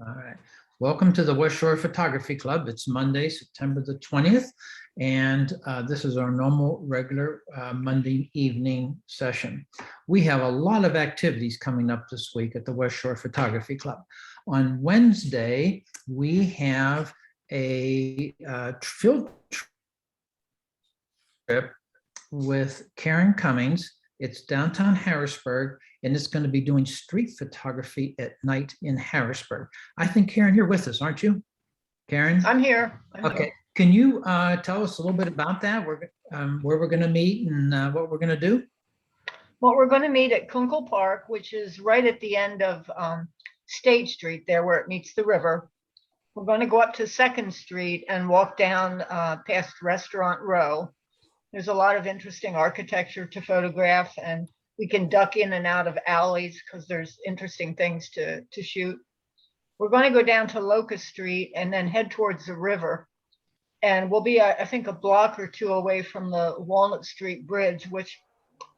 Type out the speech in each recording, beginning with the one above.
All right. Welcome to the West Shore Photography Club. It's Monday, September the 20th, and this is our normal, regular Monday evening session. We have a lot of activities coming up this week at the West Shore Photography Club. On Wednesday, we have a field trip with Karen Cummings. It's downtown Harrisburg, and it's going to be doing street photography at night in Harrisburg. I think, Karen, you're with us, aren't you? Karen? I'm here. Okay. Can you tell us a little bit about that, where we're going to meet and what we're going to do? Well, we're going to meet at Kunkel Park, which is right at the end of State Street, there where it meets the river. We're going to go up to 2nd Street and walk down past Restaurant Row. There's a lot of interesting architecture to photograph, and we can duck in and out of alleys because there's interesting things to shoot. We're going to go down to Locust Street and then head towards the river. And we'll be, I think, a block or two away from the Walnut Street Bridge, which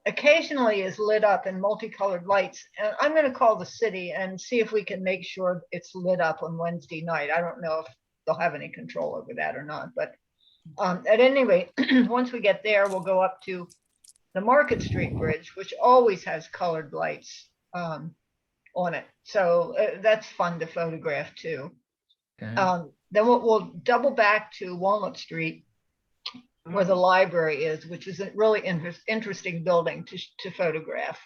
occasionally is lit up in multicolored lights. And I'm going to call the city and see if we can make sure it's lit up on Wednesday night. I don't know if they'll have any control over that or not, but at any rate, once we get there, we'll go up to the Market Street Bridge, which always has colored lights on it. So that's fun to photograph too. Okay. Then we'll double back to Walnut Street, where the library is, which is a really interesting building to photograph.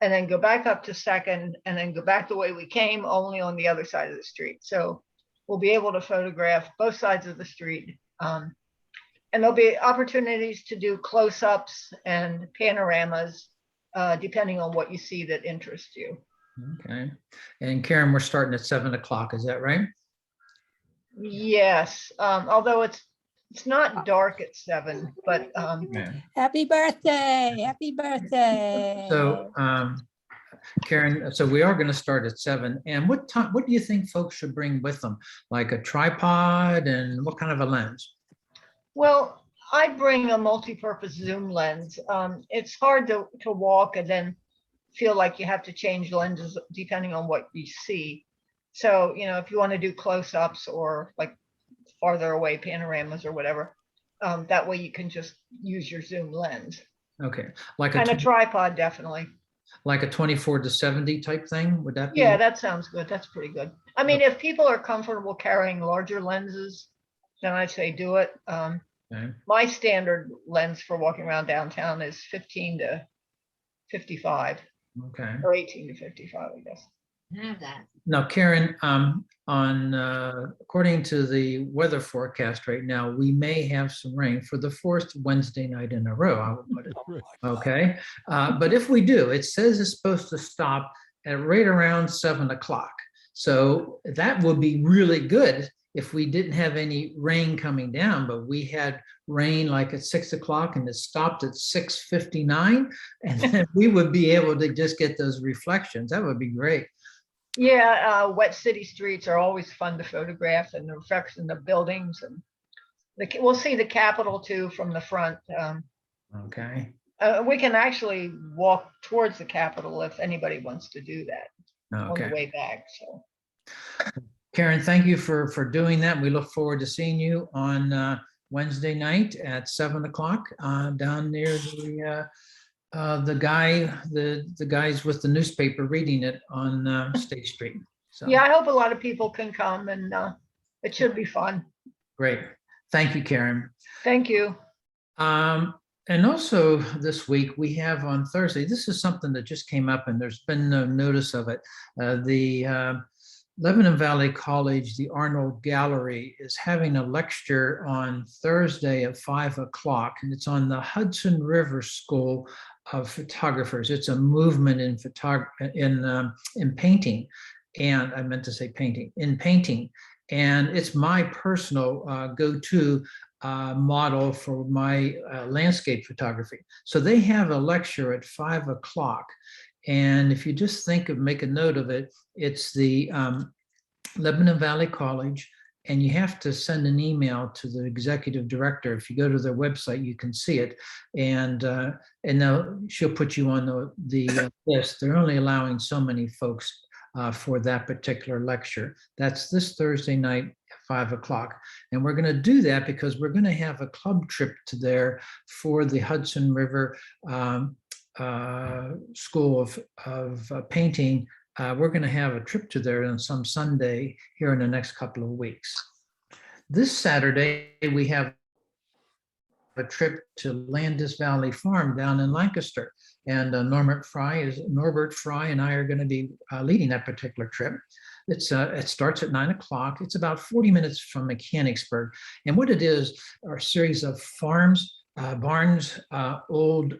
And then go back up to 2nd, and then go back the way we came, only on the other side of the street. So we'll be able to photograph both sides of the street. And there'll be opportunities to do close-ups and panoramas, depending on what you see that interests you. Okay. And Karen, we're starting at 7 o'clock. Is that right? Yes, although it's not dark at 7, but Yeah. Happy birthday! Happy birthday! So, Karen, so we are going to start at 7. And what do you think folks should bring with them? Like a tripod, and what kind of a lens? well, I bring a multi-purpose zoom lens. It's hard to walk and then feel like you have to change lenses depending on what you see. So, you know, if you want to do close-ups or like farther away panoramas or whatever, that way you can just use your zoom lens. Okay. Like And a tripod, definitely. like a 24 to 70 type thing? Would that be? Yeah, that sounds good. That's pretty good. I mean, if people are comfortable carrying larger lenses, then I'd say do it. Okay. My standard lens for walking around downtown is 15 to 55 Okay. or 18 to 55, I guess. Have that. Now, Karen, according to the weather forecast right now, we may have some rain for the 4th Wednesday night in a row, I would put it. Okay. But if we do, it says it's supposed to stop at right around 7 o'clock. So that would be really good if we didn't have any rain coming down, but we had rain like at 6 o'clock and it stopped at 6:59, and then we would be able to just get those reflections. That would be great. Yeah, wet city streets are always fun to photograph, and the reflection of buildings, and we'll see the Capitol too from the front. Okay. We can actually walk towards the Capitol if anybody wants to do that on Okay. the way back. So, Karen, thank you for doing that. We look forward to seeing you on Wednesday night at 7 o'clock down near the guys with the newspaper reading it on State Street. So yeah, I hope a lot of people can come, and it should be fun. great. Thank you, Karen. Thank you. And also this week we have on Thursday, this is something that just came up and there's been no notice of it. The Lebanon Valley College, the Arnold Gallery, is having a lecture on Thursday at 5 o'clock, and it's on the Hudson River School of Photographers. It's a movement in painting, and I meant to say painting, in painting. And it's my personal go-to model for my landscape photography. So they have a lecture at 5 o'clock. And if you just make a note of it, it's the Lebanon Valley College, and you have to send an email to the executive director. If you go to their website, you can see it, and she'll put you on the list. They're only allowing so many folks for that particular lecture. That's this Thursday night at 5 o'clock. And we're going to do that because we're going to have a club trip to there for the Hudson River School of Painting. We're going to have a trip to there on some Sunday here in the next couple of weeks. This Saturday, we have a trip to Landis Valley Farm down in Lancaster. And Norbert Fry and I are going to be leading that particular trip. It starts at 9 o'clock. It's about 40 minutes from Mechanicsburg. And what it is are a series of farms, barns, old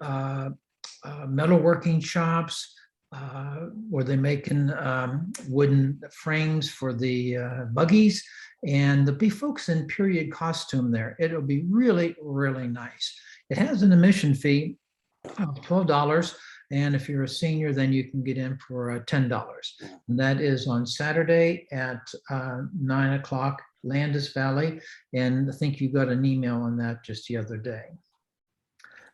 metalworking shops, where they're making wooden frames for the buggies. And there'll be folks in period costume there. It'll be really, really nice. It has an admission fee of $12. And if you're a senior, then you can get in for $10. And that is on Saturday at 9 o'clock, Landis Valley. And I think you got an email on that just the other day.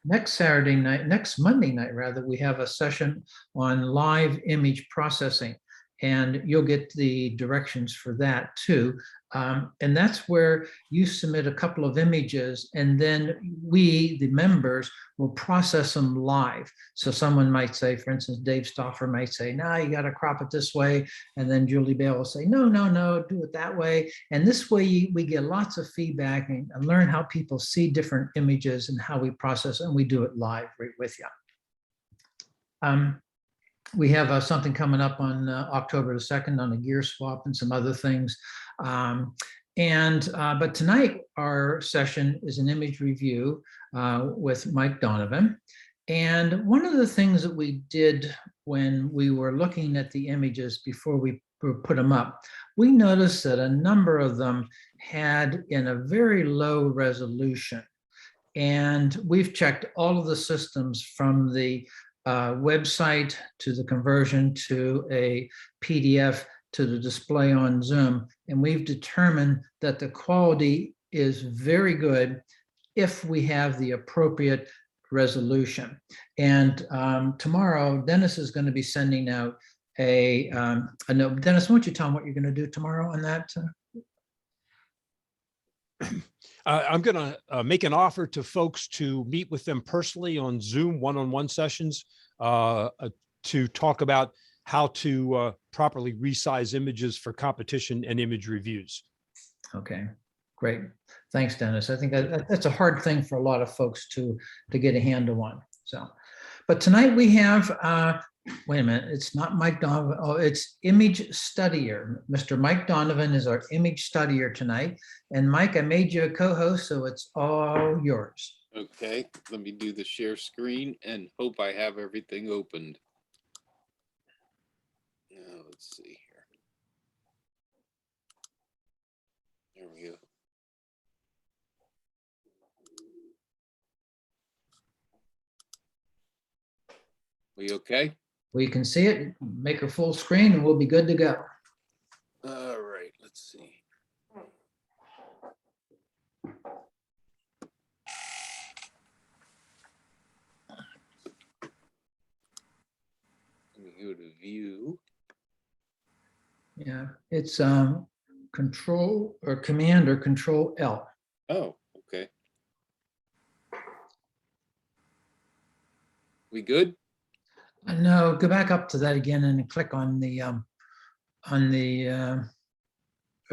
Next Monday night, rather, we have a session on live image processing. And you'll get the directions for that too. And that's where you submit a couple of images and then we, the members, will process them live. So someone might say, for instance, Dave Stoffer might say, no, you got to crop it this way. And then Julie Bale will say, no, do it that way. And this way we get lots of feedback and learn how people see different images and how we process, and we do it live right with you. We have something coming up on October the 2nd on a gear swap and some other things. But tonight our session is an image review with Mike Donovan. And one of the things that we did when we were looking at the images before we put them up, we noticed that a number of them had in a very low resolution. And we've checked all of the systems from the website to the conversion to a PDF to the display on Zoom. And we've determined that the quality is very good if we have the appropriate resolution. And tomorrow, Dennis is going to be sending out a note. Dennis, why don't you tell them what you're going to do tomorrow on that? I'm going to make an offer to folks to meet with them personally on Zoom one-on-one sessions to talk about how to properly resize images for competition and image reviews. Okay, great. Thanks, Dennis. I think that's a hard thing for a lot of folks to get a handle on. So, but tonight we have, wait a minute, it's not Mike Donovan. Oh, it's Image Studier. Mr. Mike Donovan is our Image Studier tonight. And Mike, I made you a co-host, so it's all yours. Okay, let me do the share screen and hope I have everything opened. Now, let's see here. There we go. We okay? We can see it, make a full screen, and we'll be good to go. All right, let's see. Let me go to view. Yeah, it's Control or Command or Control L. Oh, okay. We good? No, go back up to that again and click on the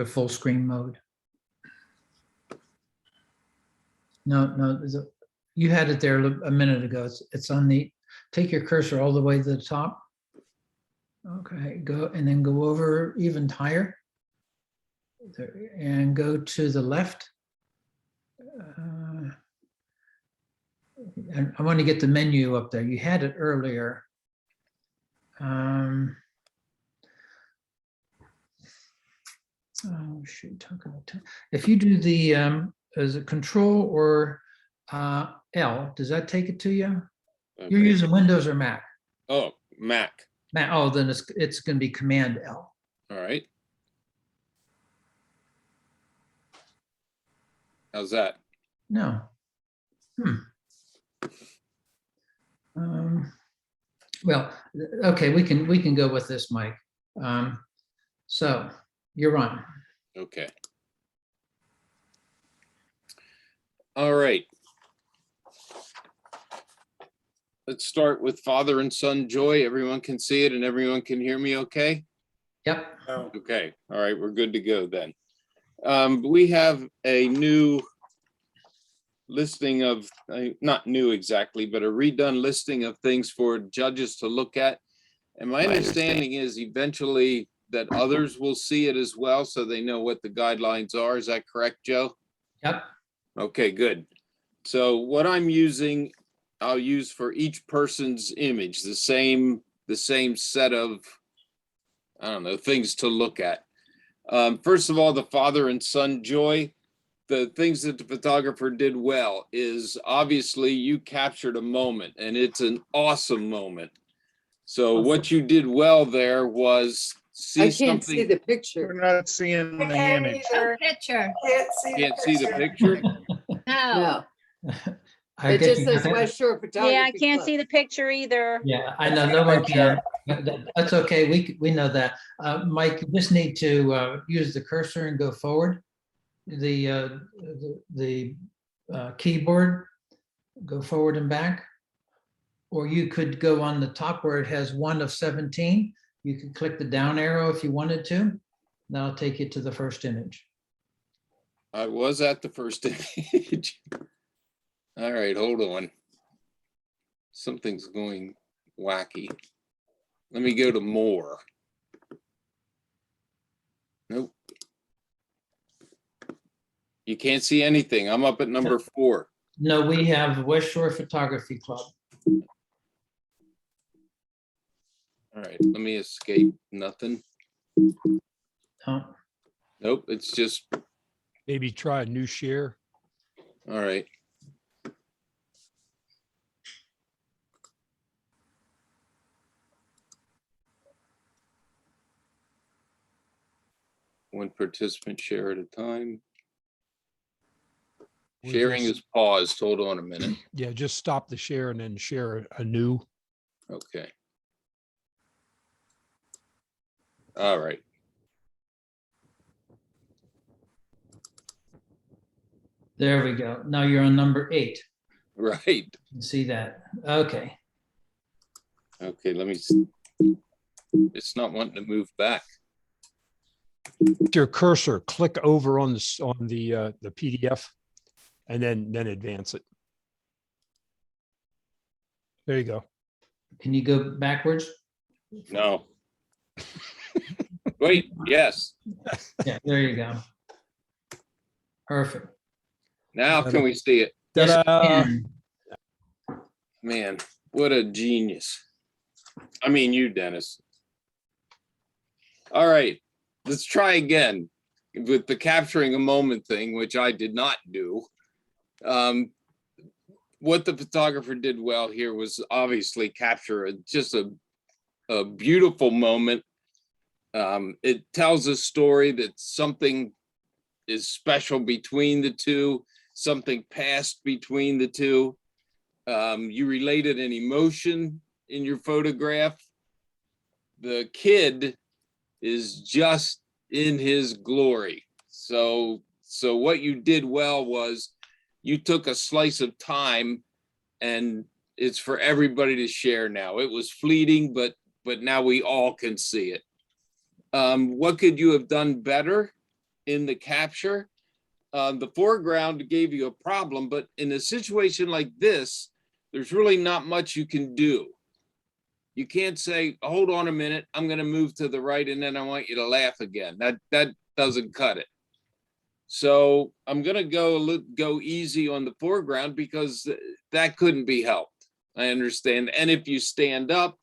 full screen mode. No, you had it there a minute ago. It's on the, take your cursor all the way to the top. Okay, go and then go over even higher and go to the left. And I want to get the menu up there. You had it earlier. Oh shoot, if you do the is it Control or L, does that take it to you? Okay. You're using Windows or Mac? Oh, Mac. Mac. Oh, then it's going to be Command L. All right. How's that? No. Well, okay, we can go with this, Mike. So you're on. Okay. All right. Let's start with father and son joy. Everyone can see it and everyone can hear me okay? Yep. Okay, all right, we're good to go then. We have a new listing of, not new exactly, but a redone listing of things for judges to look at. And my understanding is eventually that others will see it as well, so they know what the guidelines are. Is that correct, Joe? Yep. Okay, good. So what I'm using, I'll use for each person's image, the same set of, I don't know, things to look at. First of all, the father and son joy. The things that the photographer did well is obviously you captured a moment and it's an awesome moment. So what you did well there was see I can't see something. the picture. We're not seeing the image. No picture. Can't see the picture. No. No, I it guess just you says got that. West Shore Photography. Yeah, I can't Club. see the picture either. Yeah, I know, no one can. That's okay, we know that. Mike, you just need to use the cursor and go forward. The keyboard, go forward and back. Or you could go on the top where it has 1 of 17. You could click the down arrow if you wanted to. That'll take you to the first image. I was at the first image. All right, hold on. Something's going wacky. Let me go to more. Nope. You can't see anything. I'm up at number 4. No, we have West Shore Photography Club. All right, let me escape. Nothing. Oh, Nope, it's just, Maybe try a new share. all right. One participant share at a time. Or Sharing just- is paused. Hold on a minute. Yeah, just stop the share and then share a new. Okay. All right. there we go. Now you're on number 8. Right. You can see that. Okay. Okay, let me, it's not wanting to move back. With your cursor, click over on the PDF and then advance it. There you go. Can you go backwards? No. Wait, yes. Yeah, there you go. Perfect. Now can we see it? Yes, we Ta-da. can. Man, what a genius. I mean, you, Dennis. All right, let's try again with the capturing a moment thing, which I did not do. What the photographer did well here was obviously capture just a beautiful moment. It tells a story that something is special between the two, something passed between the two. You related an emotion in your photograph. The kid is just in his glory. So what you did well was you took a slice of time and it's for everybody to share now. It was fleeting, but now we all can see it. What could you have done better in the capture? The foreground gave you a problem, but in a situation like this, there's really not much you can do. You can't say, hold on a minute, I'm going to move to the right and then I want you to laugh again. That doesn't cut it. So I'm going to go easy on the foreground because that couldn't be helped. I understand. And if you stand up,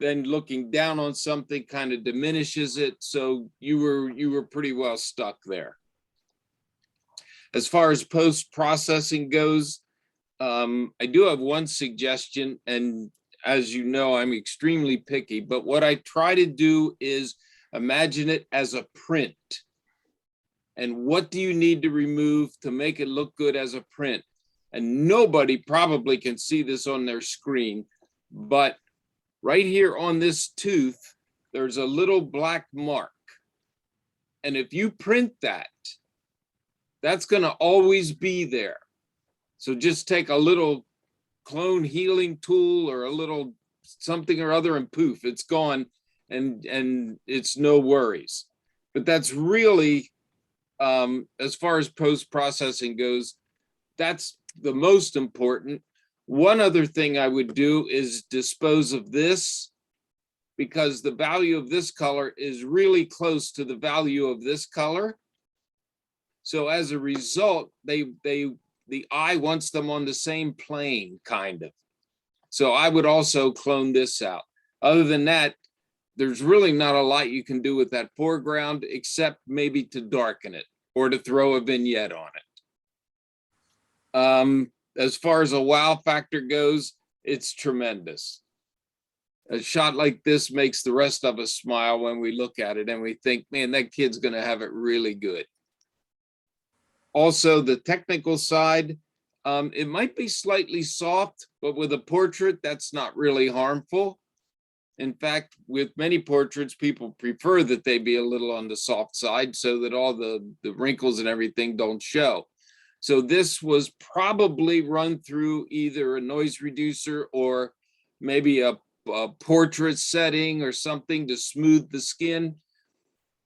then looking down on something kind of diminishes it. So you were pretty well stuck there. As far as post-processing goes, I do have one suggestion, and as you know, I'm extremely picky, but what I try to do is imagine it as a print. And what do you need to remove to make it look good as a print? And nobody probably can see this on their screen, but right here on this tooth, there's a little black mark. And if you print that, that's going to always be there. So just take a little clone healing tool or a little something or other and poof, it's gone, and it's no worries. But that's really, as far as post-processing goes, that's the most important. One other thing I would do is dispose of this, because the value of this color is really close to the value of this color. So as a result, the eye wants them on the same plane, kind of. So I would also clone this out. Other than that, there's really not a lot you can do with that foreground, except maybe to darken it or to throw a vignette on it. As far as a wow factor goes, it's tremendous. A shot like this makes the rest of us smile when we look at it and we think, man, that kid's going to have it really good. Also, the technical side, it might be slightly soft, but with a portrait, that's not really harmful. In fact, with many portraits, people prefer that they be a little on the soft side so that all the wrinkles and everything don't show. So this was probably run through either a noise reducer or maybe a portrait setting or something to smooth the skin.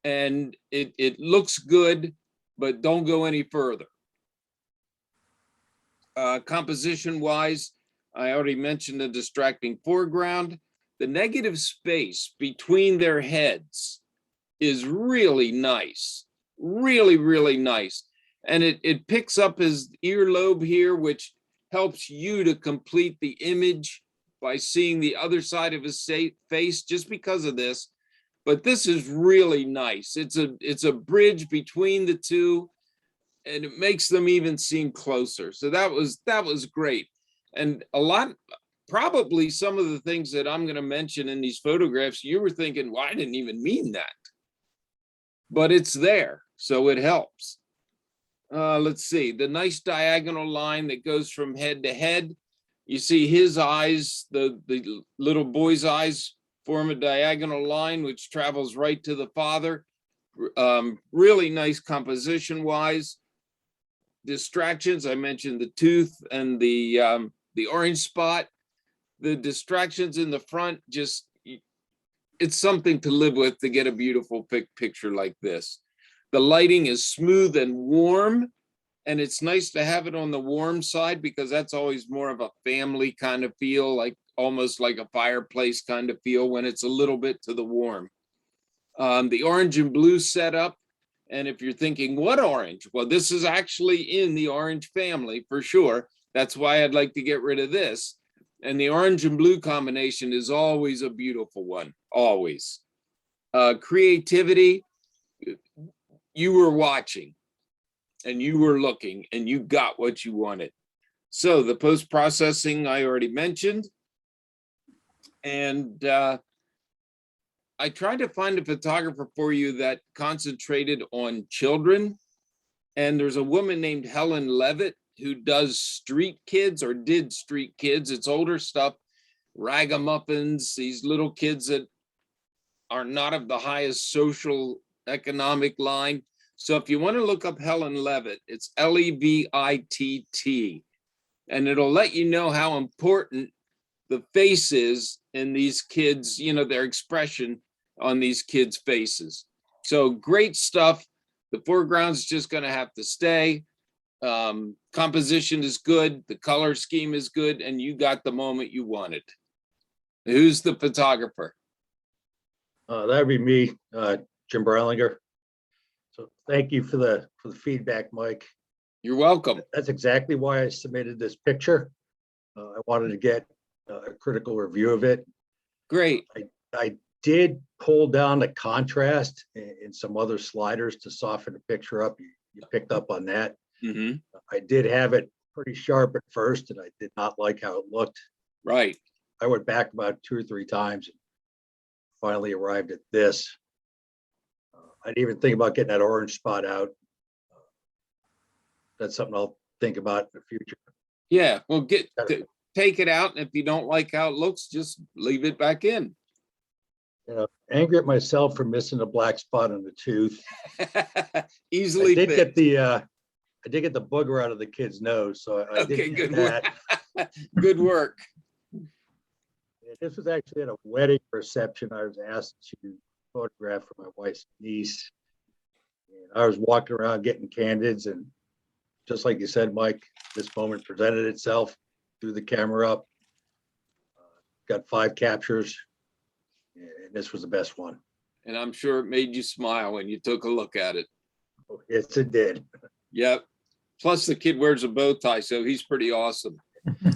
And it looks good, but don't go any further. Composition wise, I already mentioned the distracting foreground. The negative space between their heads is really nice, really, really nice. And it picks up his earlobe here, which helps you to complete the image by seeing the other side of his face just because of this. But this is really nice. It's a bridge between the two, and it makes them even seem closer. So that was great. And a lot, probably some of the things that I'm going to mention in these photographs, you were thinking, well, I didn't even mean that. But it's there, so it helps. Let's see, the nice diagonal line that goes from head to head. You see his eyes, the little boy's eyes form a diagonal line, which travels right to the father. Really nice composition wise. Distractions, I mentioned the tooth and the orange spot. The distractions in the front, just, it's something to live with to get a beautiful picture like this. The lighting is smooth and warm, and it's nice to have it on the warm side because that's always more of a family kind of feel, like almost like a fireplace kind of feel when it's a little bit to the warm. The orange and blue setup, and if you're thinking, what orange? Well, this is actually in the orange family for sure. That's why I'd like to get rid of this. And the orange and blue combination is always a beautiful one, always. Creativity, you were watching and you were looking and you got what you wanted. So the post-processing I already mentioned. And I tried to find a photographer for you that concentrated on children. And there's a woman named Helen Levitt who does street kids, or did street kids. It's older stuff, ragamuffins, these little kids that are not of the highest social economic line. So if you want to look up Helen Levitt, it's Levitt, and it'll let you know how important the face is in these kids, you know, their expression on these kids' faces. So great stuff. The foreground's just going to have to stay. Composition is good. The color scheme is good. And you got the moment you wanted. Who's the photographer? That'd be me, Jim Berlinger. So thank you for the feedback, Mike. You're welcome. That's exactly why I submitted this picture. I wanted to get a critical review of it. Great. I did pull down the contrast in some other sliders to soften the picture up. You picked up on that. Mm-hmm. I did have it pretty sharp at first, and I did not like how it looked. Right. I went back about 2 or 3 times and finally arrived at this. I didn't even think about getting that orange spot out. That's something I'll think about in the future. Yeah, well, take it out, and if you don't like how it looks, just leave it back in. Angry at myself for missing a black spot on the tooth. Easily I did fixed. get the booger out of the kid's nose, so I Okay, did get good work. that. Good work. This was actually at a wedding reception. I was asked to photograph for my wife's niece. And I was walking around getting candids, and just like you said, Mike, this moment presented itself, threw the camera up, got 5 captures, and this was the best one. And I'm sure it made you smile when you took a look at it. Oh, yes, it did. Yep. Plus the kid wears a bow tie, so he's pretty awesome.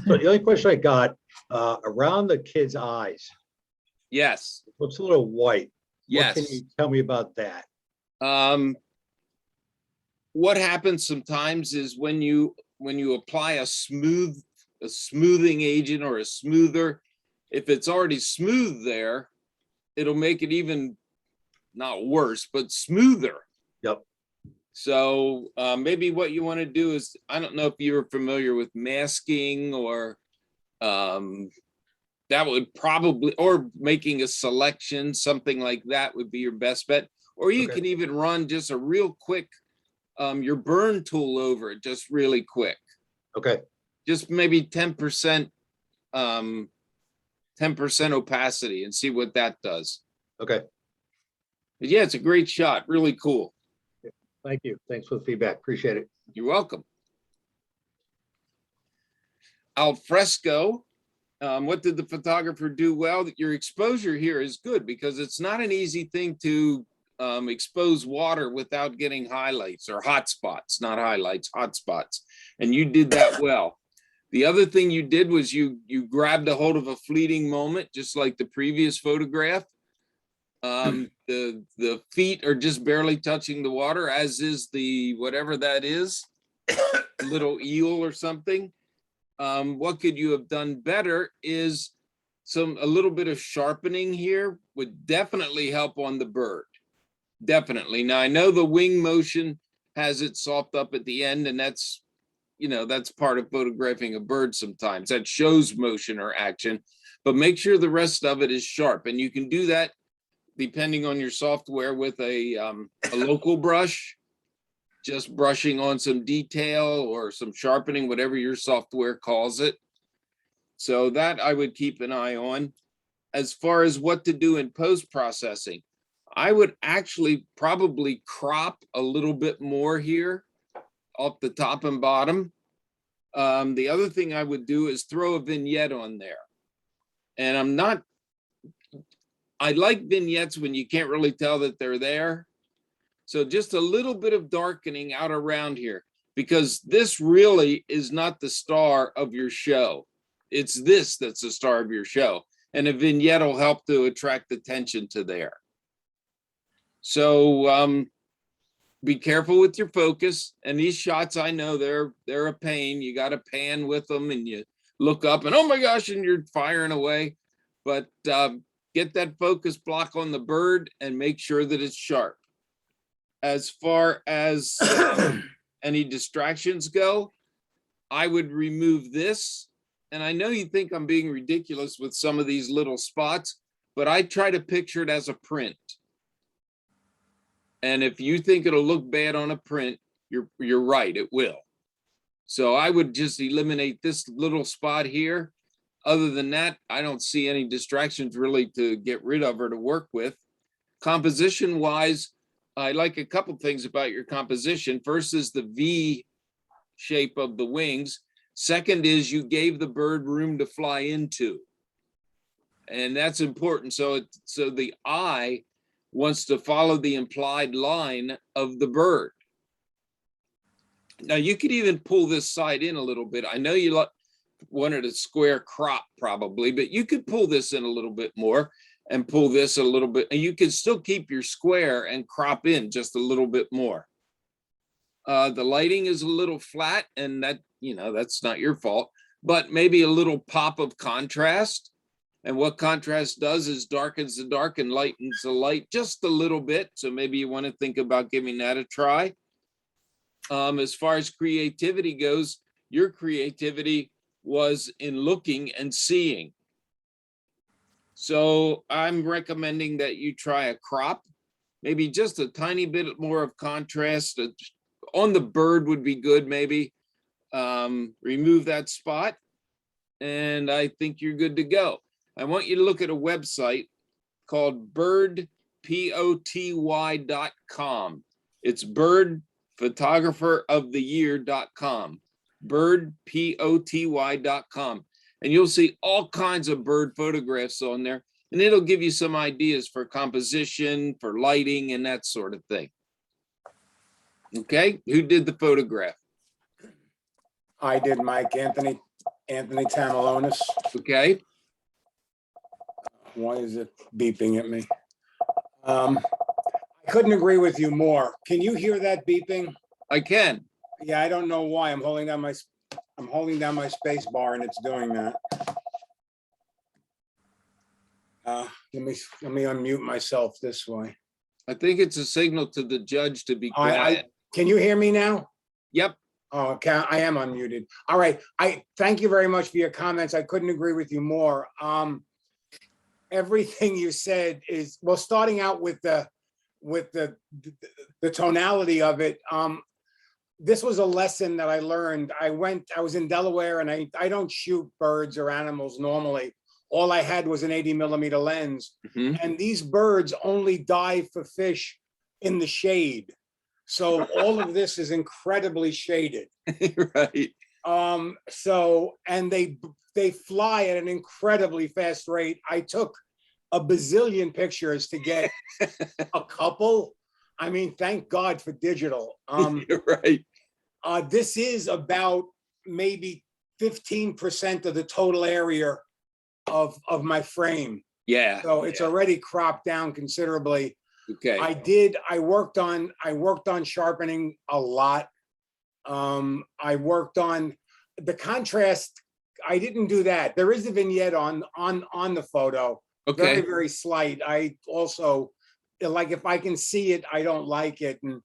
So the only question I got, around the kid's eyes, Yes. it looks a little white. Yes. What can you tell me about that? What happens sometimes is when you apply a smoothing agent or a smoother, if it's already smooth there, it'll make it even not worse, but smoother. Yep. So maybe what you want to do is, I don't know if you're familiar with masking or that would probably, or making a selection, something like that would be your best bet. Or you Okay. can even run just a real quick, your burn tool over it, just really quick. Okay. Just maybe 10%, 10% opacity and see what that does. Okay. But yeah, it's a great shot. Really cool. Thank you. Thanks for the feedback. Appreciate it. You're welcome. Al fresco. What did the photographer do well? Your exposure here is good because it's not an easy thing to expose water without getting highlights or hot spots, not highlights, hot spots. And you did that well. The other thing you did was you grabbed a hold of a fleeting moment, just like the previous photograph. The feet are just barely touching the water, as is the, whatever that is, little eel or something. What could you have done better is a little bit of sharpening here would definitely help on the bird. Definitely. Now I know the wing motion has it soft up at the end, and that's, that's part of photographing a bird sometimes. That shows motion or action, but make sure the rest of it is sharp. And you can do that depending on your software with a local brush, just brushing on some detail or some sharpening, whatever your software calls it. So that I would keep an eye on. As far as what to do in post-processing, I would actually probably crop a little bit more here off the top and bottom. The other thing I would do is throw a vignette on there. And I like vignettes when you can't really tell that they're there. So just a little bit of darkening out around here, because this really is not the star of your show. It's this that's the star of your show. And a vignette will help to attract attention to there. So be careful with your focus. And these shots, I know they're a pain. You got to pan with them and you look up and, oh my gosh, and you're firing away. But get that focus block on the bird and make sure that it's sharp. As far as any distractions go, I would remove this. And I know you think I'm being ridiculous with some of these little spots, but I try to picture it as a print. And if you think it'll look bad on a print, you're right, it will. So I would just eliminate this little spot here. Other than that, I don't see any distractions really to get rid of or to work with. Composition wise, I like a couple things about your composition. First is the V shape of the wings. Second is you gave the bird room to fly into. And that's important. So the eye wants to follow the implied line of the bird. Now you could even pull this side in a little bit. I know you wanted a square crop probably, but you could pull this in a little bit more and pull this a little bit, and you can still keep your square and crop in just a little bit more. The lighting is a little flat, and that, that's not your fault, but maybe a little pop of contrast. And what contrast does is darkens the dark and lightens the light just a little bit. So maybe you want to think about giving that a try. As far as creativity goes, your creativity was in looking and seeing. So I'm recommending that you try a crop, maybe just a tiny bit more of contrast. On the bird would be good, maybe. Remove that spot, and I think you're good to go. I want you to look at a website called birdpoty.com. It's birdphotographeroftheyear.com, birdpoty.com. And you'll see all kinds of bird photographs on there, and it'll give you some ideas for composition, for lighting, and that sort of thing. Okay, who did the photograph? I did, Mike. Anthony Tamalonis. Okay, Why is it beeping at me? I couldn't agree with you more. Can you hear that beeping? I can. Yeah, I don't know why. I'm holding down my space bar and it's doing that. Let me unmute myself this way. I think it's a signal to the judge to be I- quiet. Can you hear me now? Yep. Oh, okay, I am unmuted. All right, I thank you very much for your comments. I couldn't agree with you more. Everything you said is, well, starting out with the tonality of it. This was a lesson that I learned. I was in Delaware, and I don't shoot birds or animals normally. All I had was an 80mm lens, Mhm. and these birds only dive for fish in the shade. So all of this is incredibly shaded. Right. So, and they fly at an incredibly fast rate. I took a bazillion pictures to get a couple. I mean, thank God for digital. You're right. This is about maybe 15% of the total area of my frame. Yeah. So it's already cropped down considerably. Okay. I worked on sharpening a lot. I worked on the contrast. I didn't do that. There is a vignette on the photo. Very, Okay. very slight. I also, like, if I can see it, I don't like it. And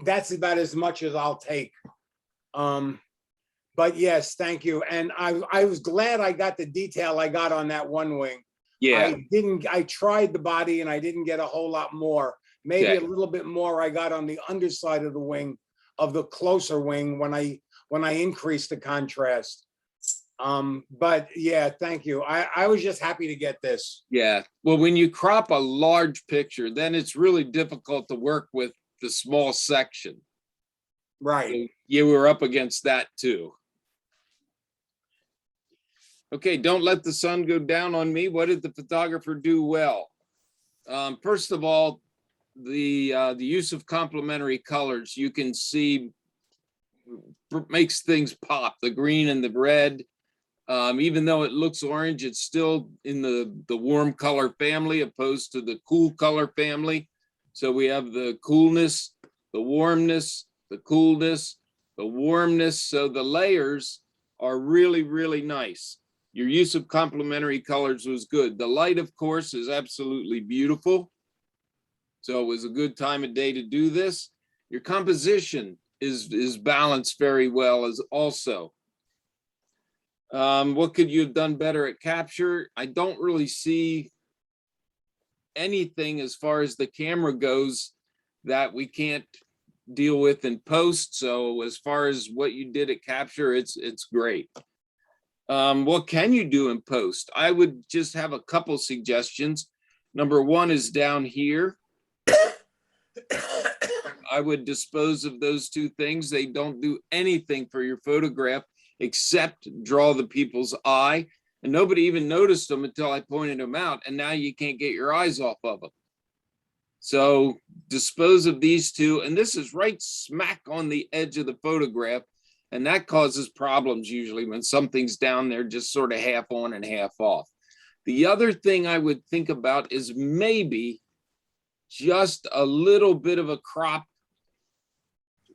that's about as much as I'll take. But yes, thank you. And I was glad I got the detail I got on that one wing. Yeah. I tried the body and I didn't get a whole lot more. Maybe Okay. a little bit more I got on the underside of the wing, of the closer wing, when I increased the contrast. But yeah, thank you. I was just happy to get this. Yeah. Well, when you crop a large picture, then it's really difficult to work with the small section. Right. So you were up against that too. Okay, don't let the sun go down on me. What did the photographer do well? First of all, the use of complementary colors, you can see, makes things pop. The green and the red, even though it looks orange, it's still in the warm color family opposed to the cool color family. So we have the coolness, the warmness, the coolness, the warmness. So the layers are really, really nice. Your use of complementary colors was good. The light, of course, is absolutely beautiful. So it was a good time of day to do this. Your composition is balanced very well as also. What could you have done better at capture? I don't really see anything as far as the camera goes that we can't deal with in post. So as far as what you did at capture, it's great. What can you do in post? I would just have a couple suggestions. Number one is down here. I would dispose of those two things. They don't do anything for your photograph except draw the people's eye. And nobody even noticed them until I pointed them out. And now you can't get your eyes off of them. So dispose of these two. And this is right smack on the edge of the photograph. And that causes problems usually when something's down there just sort of half on and half off. The other thing I would think about is maybe just a little bit of a crop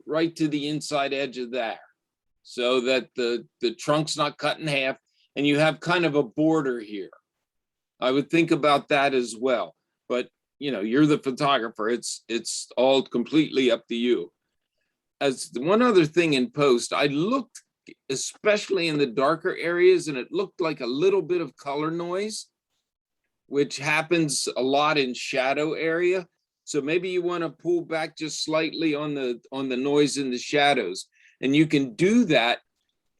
right to the inside edge of there so that the trunk's not cut in half and you have kind of a border here. I would think about that as well. But, you know, you're the photographer. It's all completely up to you. As one other thing in post, I looked especially in the darker areas, and it looked like a little bit of color noise, which happens a lot in shadow area. So maybe you want to pull back just slightly on the noise in the shadows. And you can do that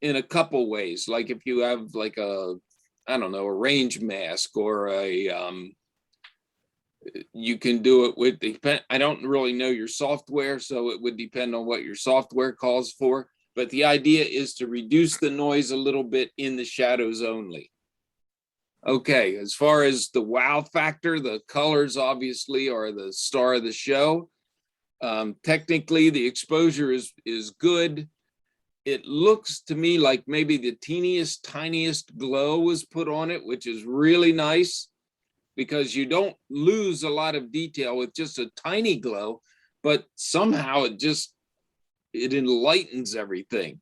in a couple ways. Like if you have like a, I don't know, a range mask or you can do it with I don't really know your software, so it would depend on what your software calls for. But the idea is to reduce the noise a little bit in the shadows only. Okay, as far as the wow factor, the colors obviously are the star of the show. Technically, the exposure is good. It looks to me like maybe the teeniest, tiniest glow was put on it, which is really nice because you don't lose a lot of detail with just a tiny glow, but somehow it enlightens everything.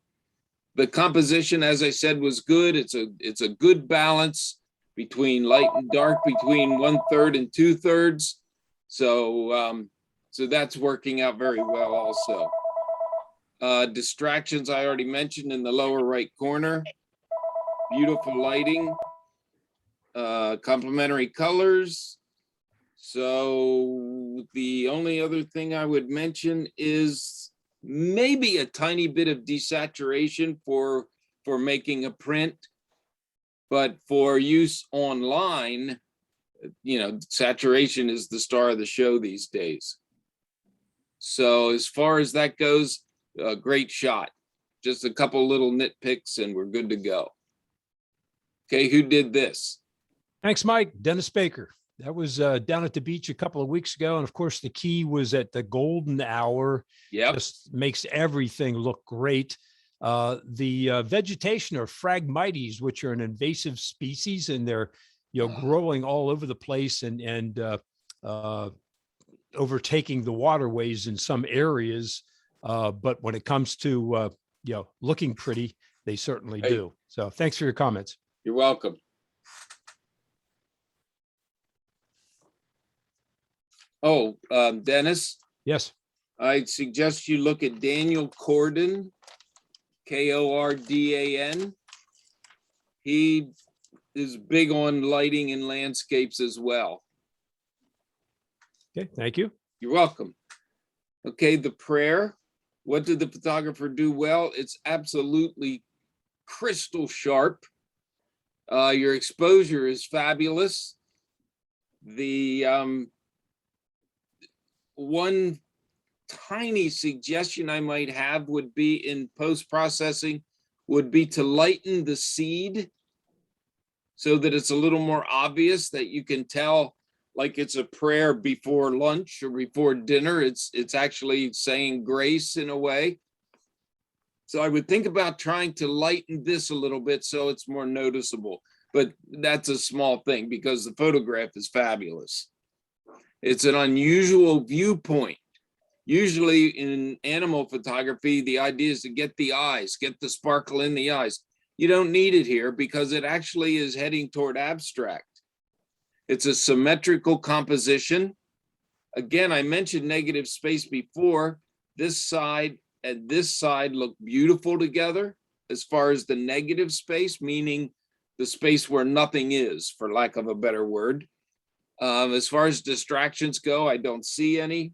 The composition, as I said, was good. It's a good balance between light and dark, between 1/3 and 2/3. So that's working out very well also. Distractions I already mentioned in the lower right corner. Beautiful lighting. Complementary colors. So the only other thing I would mention is maybe a tiny bit of desaturation for making a print. But for use online, saturation is the star of the show these days. So as far as that goes, a great shot. Just a couple little nitpicks and we're good to go. Okay, who did this? Thanks, Mike. Dennis Baker. That was down at the beach a couple of weeks ago. And of course, the key was at the golden hour. Yep. Just makes everything look great. The vegetation are Phragmites, which are an invasive species, and they're growing all over the place and overtaking the waterways in some areas. But when it comes to looking pretty, they certainly do. So thanks for your comments. You're welcome. Oh, Dennis, Yes. I'd suggest you look at Daniel Corden, Kordan. He is big on lighting and landscapes as well. Okay. Thank you. You're welcome. Okay, the prayer. What did the photographer do well? It's absolutely crystal sharp. Your exposure is fabulous. The one tiny suggestion I might have would be in post-processing would be to lighten the seed so that it's a little more obvious that you can tell like it's a prayer before lunch or before dinner. It's actually saying grace in a way. So I would think about trying to lighten this a little bit so it's more noticeable, but that's a small thing because the photograph is fabulous. It's an unusual viewpoint. Usually in animal photography, the idea is to get the eyes, get the sparkle in the eyes. You don't need it here because it actually is heading toward abstract. It's a symmetrical composition. Again, I mentioned negative space before. This side and this side look beautiful together as far as the negative space, meaning the space where nothing is, for lack of a better word. As far as distractions go, I don't see any.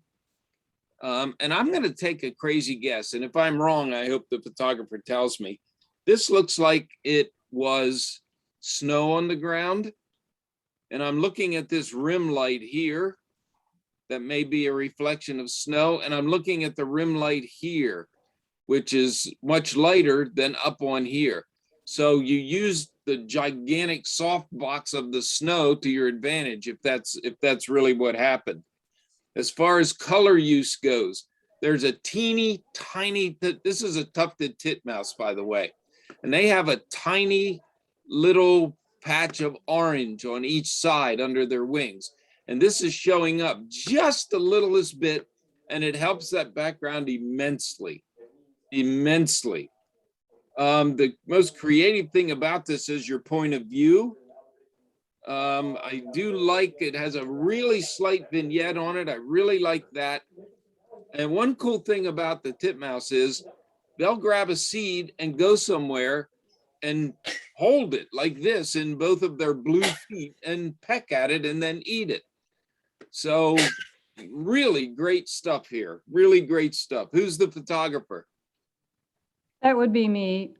And I'm going to take a crazy guess. And if I'm wrong, I hope the photographer tells me. This looks like it was snow on the ground. And I'm looking at this rim light here. That may be a reflection of snow. And I'm looking at the rim light here, which is much lighter than up on here. So you use the gigantic softbox of the snow to your advantage if that's really what happened. As far as color use goes, there's a teeny tiny, this is a tufted titmouse, by the way, and they have a tiny little patch of orange on each side under their wings. And this is showing up just the littlest bit, and it helps that background immensely, immensely. The most creative thing about this is your point of view. I do like it has a really slight vignette on it. I really like that. And one cool thing about the titmouse is they'll grab a seed and go somewhere and hold it like this in both of their blue feet and peck at it and then eat it. So really great stuff here. Really great stuff. Who's the photographer? That would be me.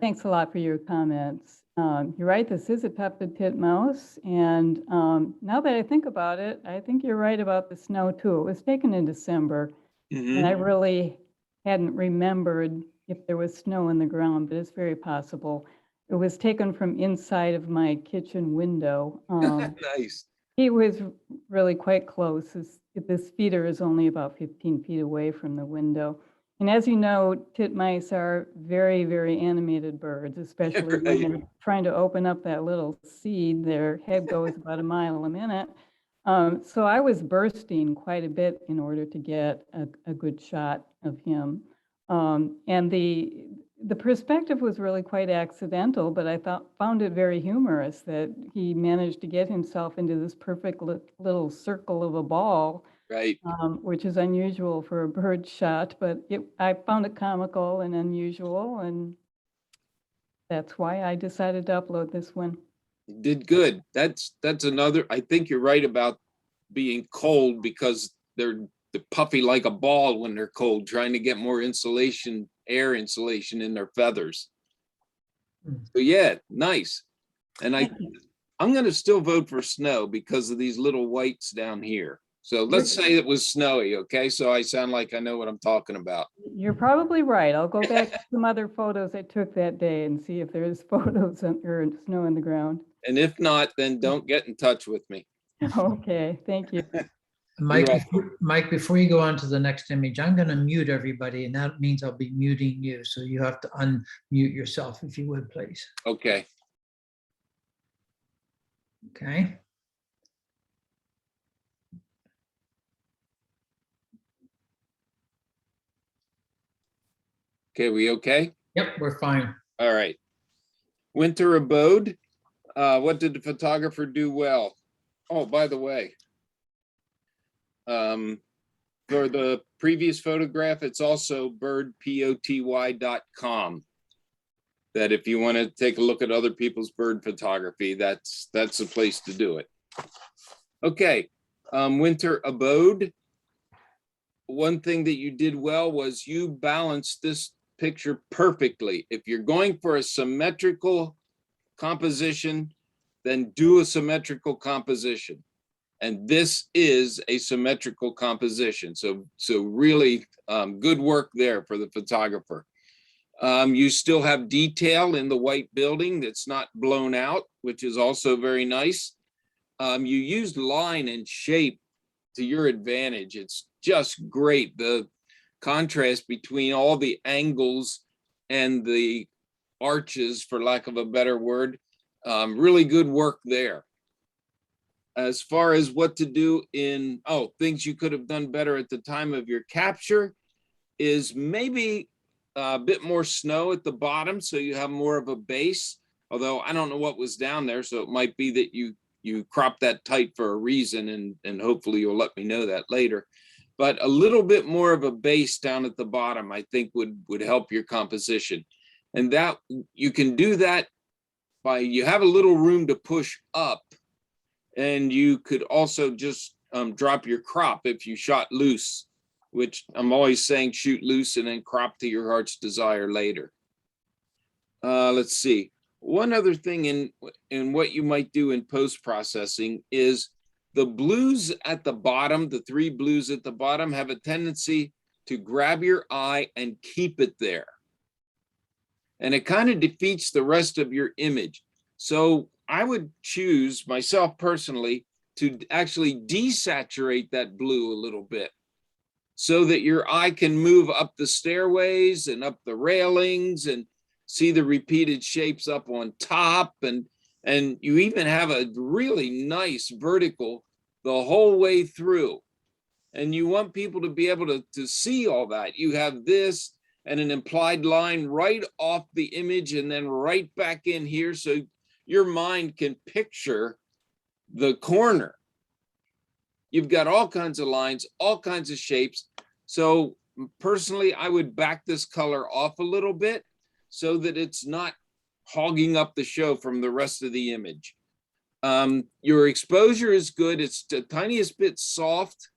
Thanks a lot for your comments. You're right, this is a tufted titmouse. And now that I think about it, I think you're right about the snow too. It was taken in December. And I really hadn't remembered if there was snow in the ground, but it's very possible. It was taken from inside of my kitchen window. Nice. He was really quite close. This feeder is only about 15 feet away from the window. And as you know, titmice are very, very animated birds, especially when Right. they're trying to open up that little seed. Their head goes about a mile a minute. So I was bursting quite a bit in order to get a good shot of him. And the perspective was really quite accidental, but I found it very humorous that he managed to get himself into this perfect little circle of a ball, Right. which is unusual for a bird shot, but I found it comical and unusual, and that's why I decided to upload this one. You did good. That's another, I think you're right about being cold because they're puffy like a ball when they're cold, trying to get more insulation, air insulation in their feathers. So yeah, nice. And I'm going to still vote for snow because of these little whites down here. So let's say it was snowy, okay? So I sound like I know what I'm talking about. You're probably right. I'll go back to some other photos I took that day and see if there's photos or snow on the ground. And if not, then don't get in touch with me. Okay, thank you. Mike, Mike, before you go on to the next image, I'm going to mute everybody, and that means I'll be muting you. So you have to unmute yourself if you would, please. Okay. Okay. Okay, we okay? Yep, we're fine. All right. Winter Abode. What did the photographer do well? Oh, by the way, for the previous photograph, it's also birdpoty.com. That if you want to take a look at other people's bird photography, that's the place to do it. Okay, Winter Abode. One thing that you did well was you balanced this picture perfectly. If you're going for a symmetrical composition, then do a symmetrical composition. And this is a symmetrical composition. So really good work there for the photographer. You still have detail in the white building that's not blown out, which is also very nice. You used line and shape to your advantage. It's just great. The contrast between all the angles and the arches, for lack of a better word, really good work there. As far as what to do in, things you could have done better at the time of your capture is maybe a bit more snow at the bottom so you have more of a base. Although I don't know what was down there, so it might be that you cropped that tight for a reason, and hopefully you'll let me know that later. But a little bit more of a base down at the bottom, I think would help your composition. And that you can do that by, you have a little room to push up, and you could also just drop your crop if you shot loose, which I'm always saying shoot loose and then crop to your heart's desire later. Let's see. One other thing in what you might do in post-processing is the blues at the bottom, the three blues at the bottom have a tendency to grab your eye and keep it there. And it kind of defeats the rest of your image. So I would choose, myself personally, to actually desaturate that blue a little bit so that your eye can move up the stairways and up the railings and see the repeated shapes up on top. And you even have a really nice vertical the whole way through. And you want people to be able to see all that. You have this and an implied line right off the image and then right back in here. So your mind can picture the corner. You've got all kinds of lines, all kinds of shapes. So personally, I would back this color off a little bit so that it's not hogging up the show from the rest of the image. Your exposure is good. It's the tiniest bit soft,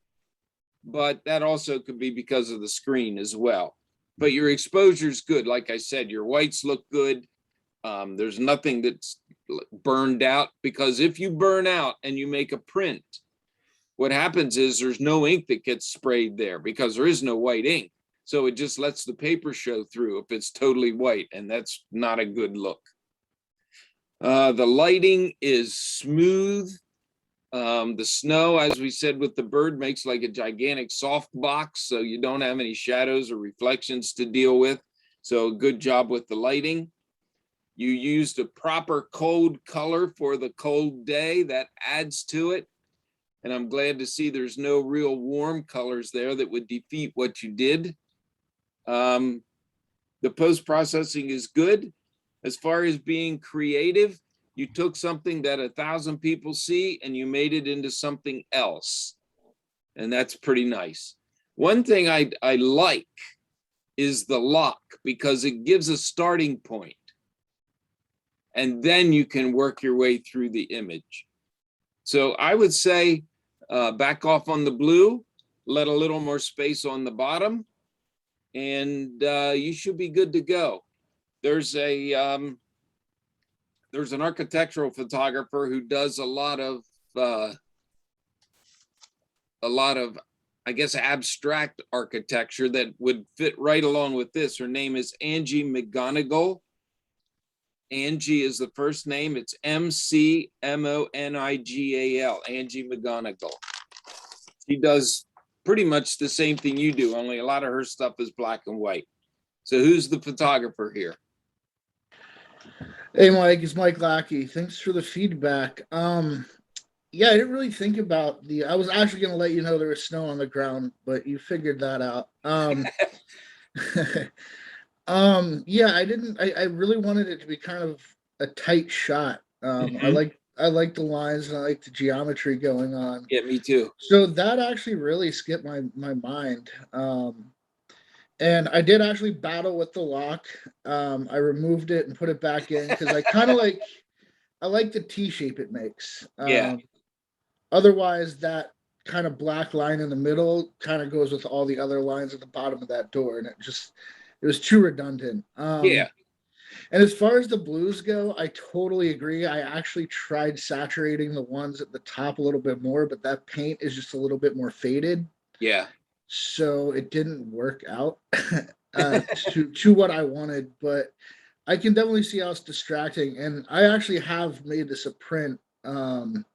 but that also could be because of the screen as well. But your exposure is good. Like I said, your whites look good. There's nothing that's burned out, because if you burn out and you make a print, what happens is there's no ink that gets sprayed there because there is no white ink. So it just lets the paper show through if it's totally white, and that's not a good look. The lighting is smooth. The snow, as we said with the bird, makes like a gigantic soft box, so you don't have any shadows or reflections to deal with. So good job with the lighting. You used a proper cold color for the cold day. That adds to it. And I'm glad to see there's no real warm colors there that would defeat what you did. The post-processing is good. As far as being creative, you took something that 1,000 people see and you made it into something else. And that's pretty nice. One thing I like is the lock, because it gives a starting point. And then you can work your way through the image. So I would say back off on the blue, let a little more space on the bottom, and you should be good to go. There's an architectural photographer who does a lot of, I guess, abstract architecture that would fit right along with this. Her name is Angie McGonigal. Angie is the first name. It's McMonigal, Angie McGonigal. She does pretty much the same thing you do, only a lot of her stuff is black and white. So who's the photographer here? Hey, Mike, it's Mike Lackey. Thanks for the feedback. Yeah, I didn't really think about I was actually going to let you know there was snow on the ground, but you figured that out. Yeah, I really wanted it to be kind of a tight shot. I like the lines and I like the geometry going on. Yeah, me too. So that actually really skipped my mind. And I did actually battle with the lock. I removed it and put it back in because I kind of I like the T shape it makes. Yeah. Otherwise, that kind of black line in the middle kind of goes with all the other lines at the bottom of that door, and it was too redundant. Yeah. And as far as the blues go, I totally agree. I actually tried saturating the ones at the top a little bit more, but that paint is just a little bit more faded. Yeah. So it didn't work out to what I wanted, but I can definitely see how it's distracting. And I actually have made this a print, and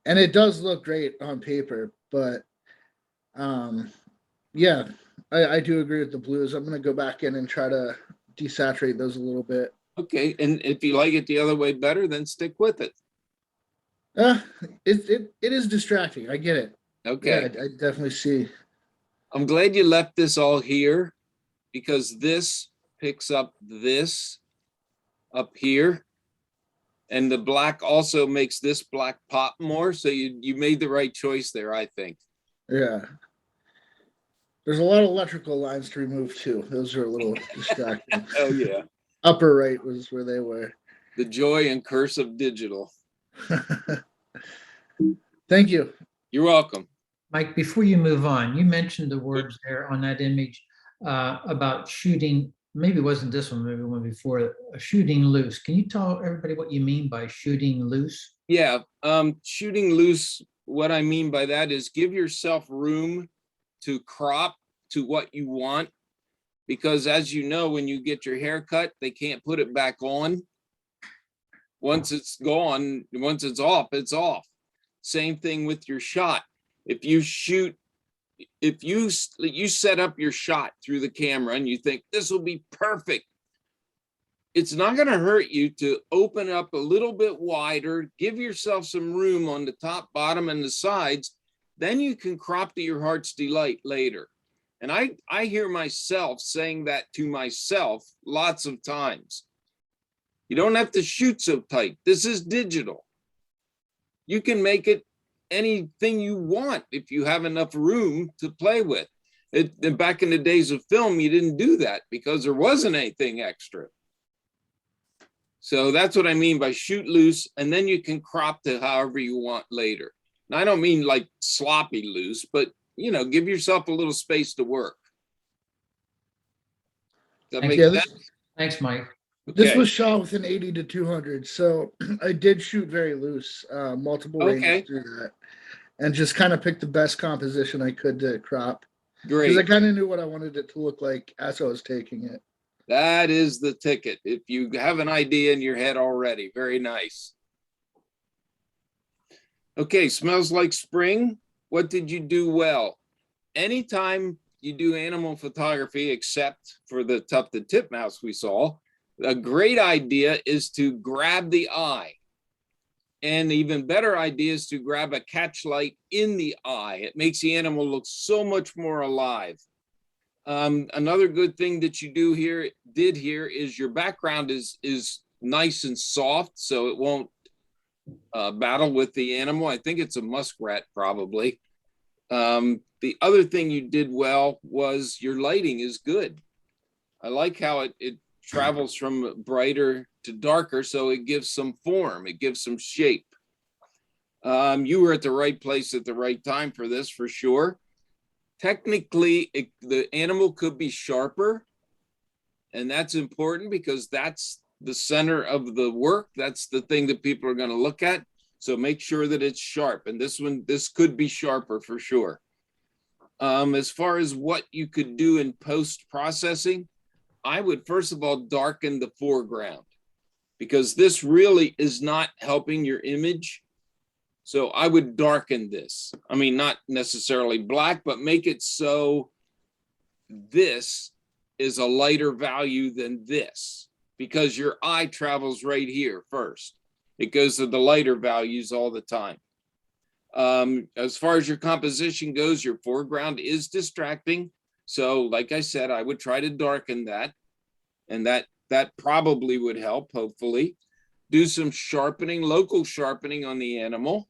it does look great on paper, but yeah, I do agree with the blues. I'm going to go back in and try to desaturate those a little bit. Okay, and if you like it the other way better, then stick with it. It is distracting. I get it. Okay. Yeah, I definitely see. I'm glad you left this all here, because this picks up this up here. And the black also makes this black pop more. So you made the right choice there, I think. Yeah. There's a lot of electrical lines to remove too. Those are a little distracting. Oh yeah. Upper right was where they were. The joy and curse of digital. Thank you. You're welcome. Mike, before you move on, you mentioned the words there on that image about shooting. Maybe it wasn't this one, maybe one before, shooting loose. Can you tell everybody what you mean by shooting loose? Yeah, shooting loose, what I mean by that is give yourself room to crop to what you want, because as you know, when you get your hair cut, they can't put it back on. Once it's gone, once it's off, it's off. Same thing with your shot. If you set up your shot through the camera and you think this will be perfect, it's not going to hurt you to open up a little bit wider, give yourself some room on the top, bottom, and the sides. Then you can crop to your heart's delight later. And I hear myself saying that to myself lots of times. You don't have to shoot so tight. This is digital. You can make it anything you want if you have enough room to play with. And back in the days of film, you didn't do that because there wasn't anything extra. So that's what I mean by shoot loose, and then you can crop to however you want later. And I don't mean like sloppy loose, but you know, give yourself a little space to work. Does that Thank make Yeah, sense? Thanks, Mike. this Okay. was shot with an 80 to 200, so I did shoot very loose, multiple Okay. ranges through that, and just kind of picked the best composition I could to crop because I Great. kind of knew what I wanted it to look like as I was taking it. That is the ticket. If you have an idea in your head already, very nice. Okay, smells like spring. What did you do well? Anytime you do animal photography, except for the tufted titmouse we saw, a great idea is to grab the eye. And the even better idea is to grab a catch light in the eye. It makes the animal look so much more alive. Another good thing that you did here is your background is nice and soft, so it won't battle with the animal. I think it's a muskrat probably. The other thing you did well was your lighting is good. I like how it travels from brighter to darker, so it gives some form, it gives some shape. You were at the right place at the right time for this, for sure. Technically, the animal could be sharper, and that's important because that's the center of the work. That's the thing that people are going to look at. So make sure that it's sharp. And this could be sharper for sure. As far as what you could do in post-processing, I would first of all darken the foreground because this really is not helping your image. So I would darken this. I mean, not necessarily black, but make it so this is a lighter value than this because your eye travels right here first. It goes to the lighter values all the time. As far as your composition goes, your foreground is distracting. So like I said, I would try to darken that, and that probably would help, hopefully. Do some sharpening, local sharpening on the animal.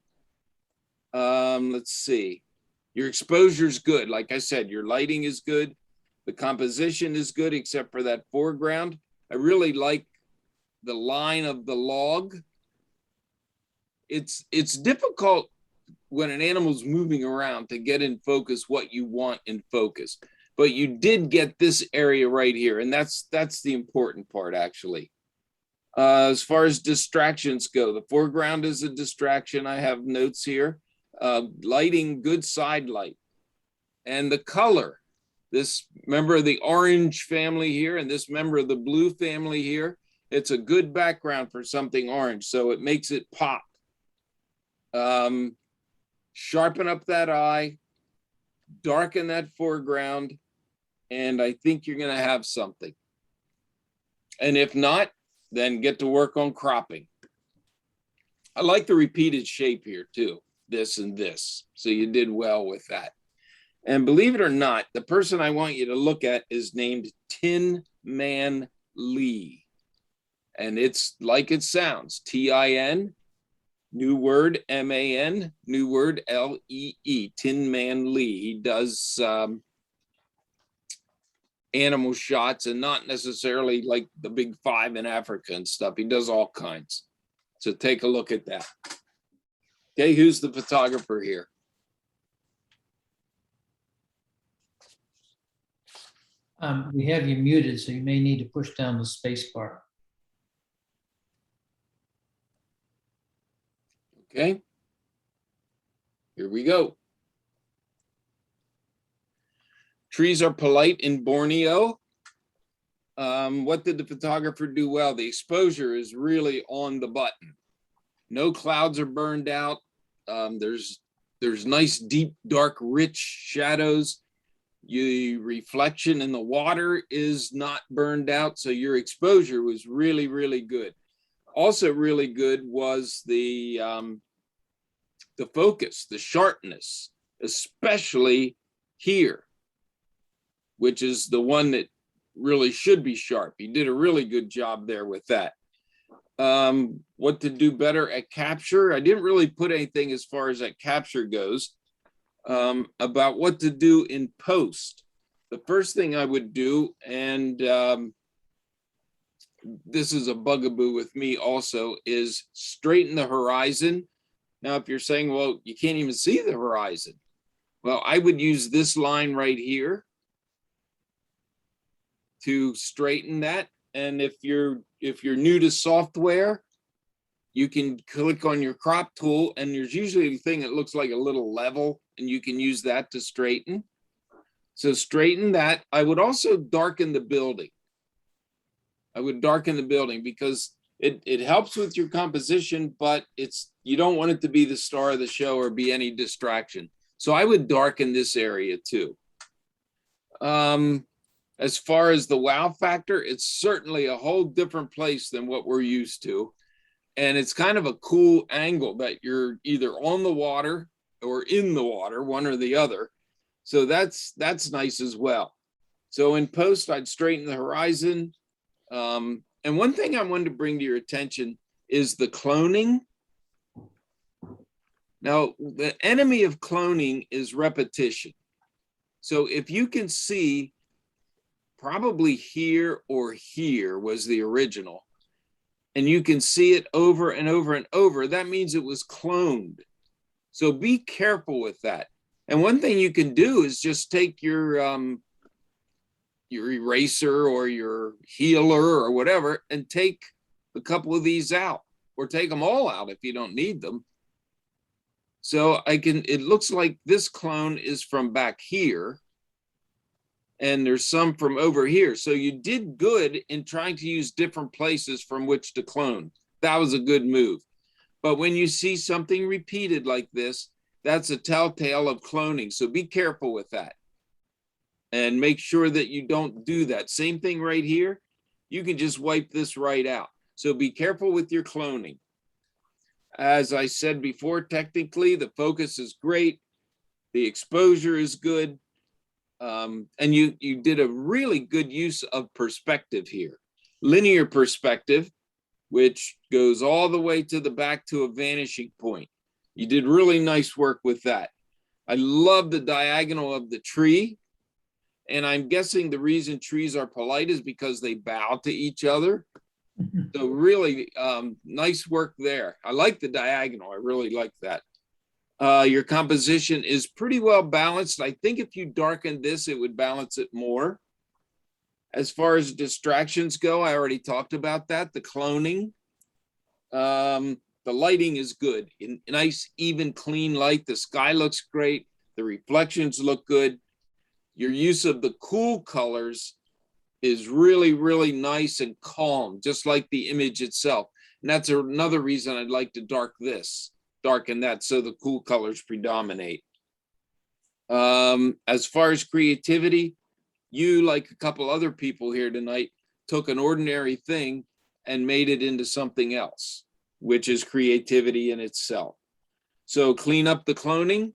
Let's see. Your exposure is good. Like I said, your lighting is good. The composition is good, except for that foreground. I really like the line of the log. It's difficult when an animal's moving around to get in focus what you want in focus. But you did get this area right here, and that's the important part, actually. As far as distractions go, the foreground is a distraction. I have notes here. Lighting, good side light. And the color, this member of the orange family here and this member of the blue family here, it's a good background for something orange, so it makes it pop. Sharpen up that eye, darken that foreground, and I think you're going to have something. And if not, then get to work on cropping. I like the repeated shape here too, this and this. So you did well with that. And believe it or not, the person I want you to look at is named Tin Man Lee. And it's like it sounds, T-I-N, new word, M-A-N, new word, L-E-E, Tin Man Lee. He does animal shots and not necessarily like the big five in Africa and stuff. He does all kinds. So take a look at that. Okay, who's the photographer here? We have you muted, so you may need to push down the space bar. Okay, here we go. Trees are polite in Borneo. What did the photographer do well? The exposure is really on the button. No clouds are burned out. There's nice, deep, dark, rich shadows. The reflection in the water is not burned out. So your exposure was really, really good. Also really good was the focus, the sharpness, especially here, which is the one that really should be sharp. He did a really good job there with that. What to do better at capture? I didn't really put anything as far as that capture goes about what to do in post. the first thing I would do, and this is a bugaboo with me also, is straighten the horizon. Now, if you're saying, well, you can't even see the horizon. Well, I would use this line right here to straighten that. And if you're new to software, you can click on your crop tool, and there's usually a thing that looks like a little level, and you can use that to straighten. So straighten that. I would also darken the building. I would darken the building because it helps with your composition, but you don't want it to be the star of the show or be any distraction. So I would darken this area too. As far as the wow factor, it's certainly a whole different place than what we're used to. And it's kind of a cool angle that you're either on the water or in the water, one or the other. So that's nice as well. So in post, I'd straighten the horizon. And one thing I wanted to bring to your attention is the cloning. Now, the enemy of cloning is repetition. So if you can see, probably here or here was the original, and you can see it over and over and over, that means it was cloned. So be careful with that. And one thing you can do is just take your eraser or your healer or whatever and take a couple of these out, or take them all out if you don't need them. So it looks like this clone is from back here, and there's some from over here. So you did good in trying to use different places from which to clone. That was a good move. But when you see something repeated like this, that's a telltale of cloning. So be careful with that. And make sure that you don't do that. Same thing right here. You can just wipe this right out. So be careful with your cloning. As I said before, technically, the focus is great. The exposure is good. And you did a really good use of perspective here. Linear perspective, which goes all the way to the back to a vanishing point. You did really nice work with that. I love the diagonal of the tree. And I'm guessing the reason trees are polite is because they bow to each other. So really nice work there. I like the diagonal. I really like that. Your composition is pretty well balanced. I think if you darken this, it would balance it more. As far as distractions go, I already talked about that. The cloning. The lighting is good. Nice, even, clean light. The sky looks great. The reflections look good. Your use of the cool colors is really, really nice and calm, just like the image itself. And that's another reason I'd like to darken that so the cool colors predominate. As far as creativity, you, like a couple other people here tonight, took an ordinary thing and made it into something else, which is creativity in itself. So clean up the cloning,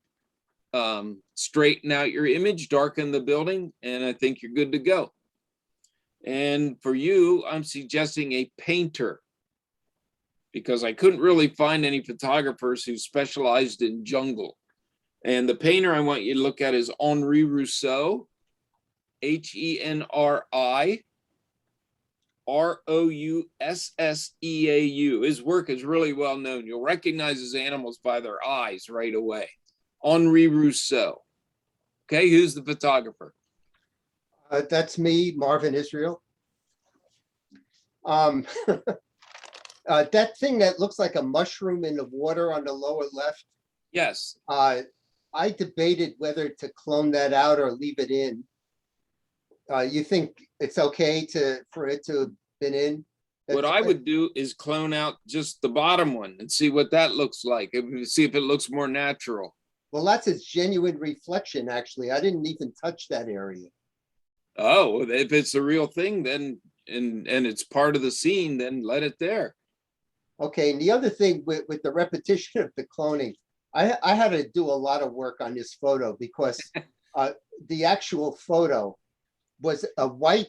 straighten out your image, darken the building, and I think you're good to go. And for you, I'm suggesting a painter, because I couldn't really find any photographers who specialized in jungle. And the painter I want you to look at is Henri Rousseau, Henri Roussesseau. His work is really well known. You'll recognize his animals by their eyes right away. Henri Rousseau. Okay, who's the photographer? That's me, Marvin Israel. That thing that looks like a mushroom in the water on the lower left. Yes. I debated whether to clone that out or leave it in. You think it's okay for it to have been in? What I would do is clone out just the bottom one and see what that looks like. See if it looks more natural. Well, that's its genuine reflection, actually. I didn't even touch that area. Oh, if it's the real thing, then and it's part of the scene, then let it there. Okay, and the other thing with the repetition of the cloning, I had to do a lot of work on this photo because the actual photo was a white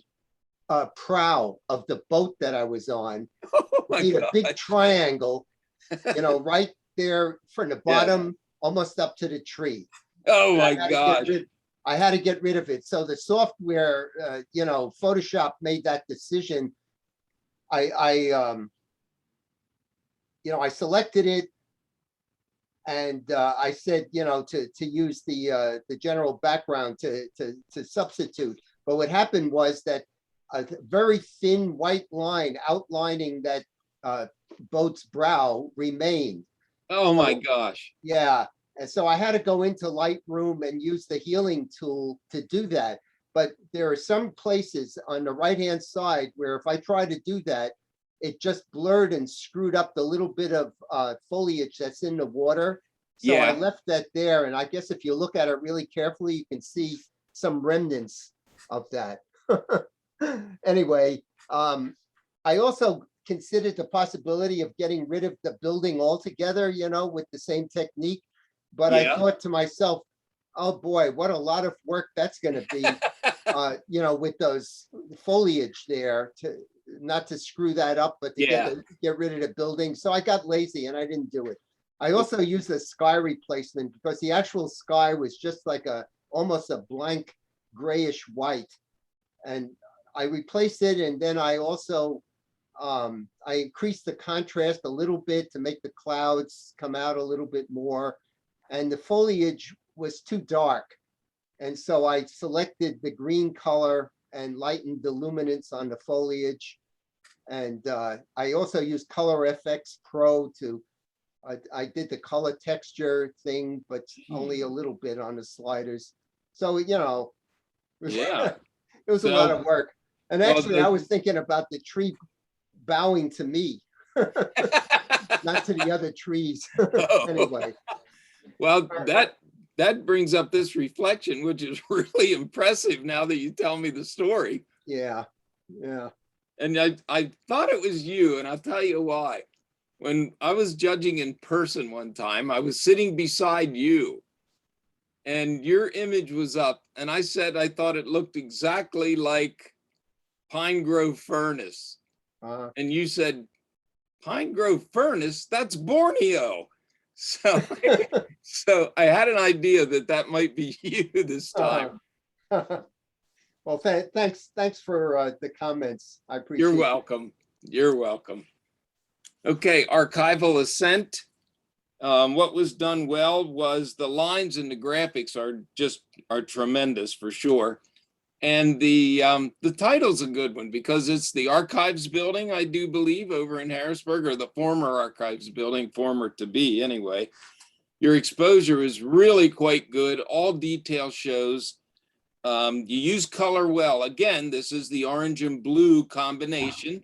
prow of the boat that I was on. Oh my A God. big triangle, right there from the bottom almost up to the tree. Oh my I had to God. I had to get rid of it. So the software, Photoshop made that decision. I selected it, and I said, to use the general background to substitute. But what happened was that a very thin white line outlining that boat's brow remained. Oh my gosh. Yeah. And so I had to go into Lightroom and use the healing tool to do that. But there are some places on the right-hand side where if I try to do that, it just blurred and screwed up the little bit of foliage that's in the water. So I Yeah. left that there. And I guess if you look at it really carefully, you can see some remnants of that. Anyway, I also considered the possibility of getting rid of the building altogether, with the same technique. But I Yeah. thought to myself, oh boy, what a lot of work that's going to be, with those foliage there, to not to screw that up, but to Yeah. get rid of the building. So I got lazy and I didn't do it. I also used a sky replacement because the actual sky was just like almost a blank grayish white. And I replaced it, and then I also I increased the contrast a little bit to make the clouds come out a little bit more. And the foliage was too dark. And so I selected the green color and lightened the luminance on the foliage. And I also used Color FX Pro I did the color texture thing, but only a little bit on the sliders. So, Yeah. it was a lot of work. And Well, actually, I was thinking about the tree bowing to me, not to the other trees. Oh. Anyway. Well, that brings up this reflection, which is really impressive now that you tell me the story. Yeah. Yeah. And I thought it was you, and I'll tell you why. When I was judging in person one time, I was sitting beside you, and your image was up, and I said I thought it looked exactly like Pine Grove Furnace. And you said, Pine Grove Furnace? That's Borneo. So, so I had an idea that might be you this time. Well, thanks for the comments. I appreciate You're it. welcome. You're welcome. Okay, archival ascent. What was done well was the lines and the graphics are tremendous for sure. And the title's a good one because it's the Archives building, I do believe, over in Harrisburg, or the former Archives building, former to be anyway. Your exposure is really quite good. All detail shows. You use color well. Again, this is the orange and blue combination.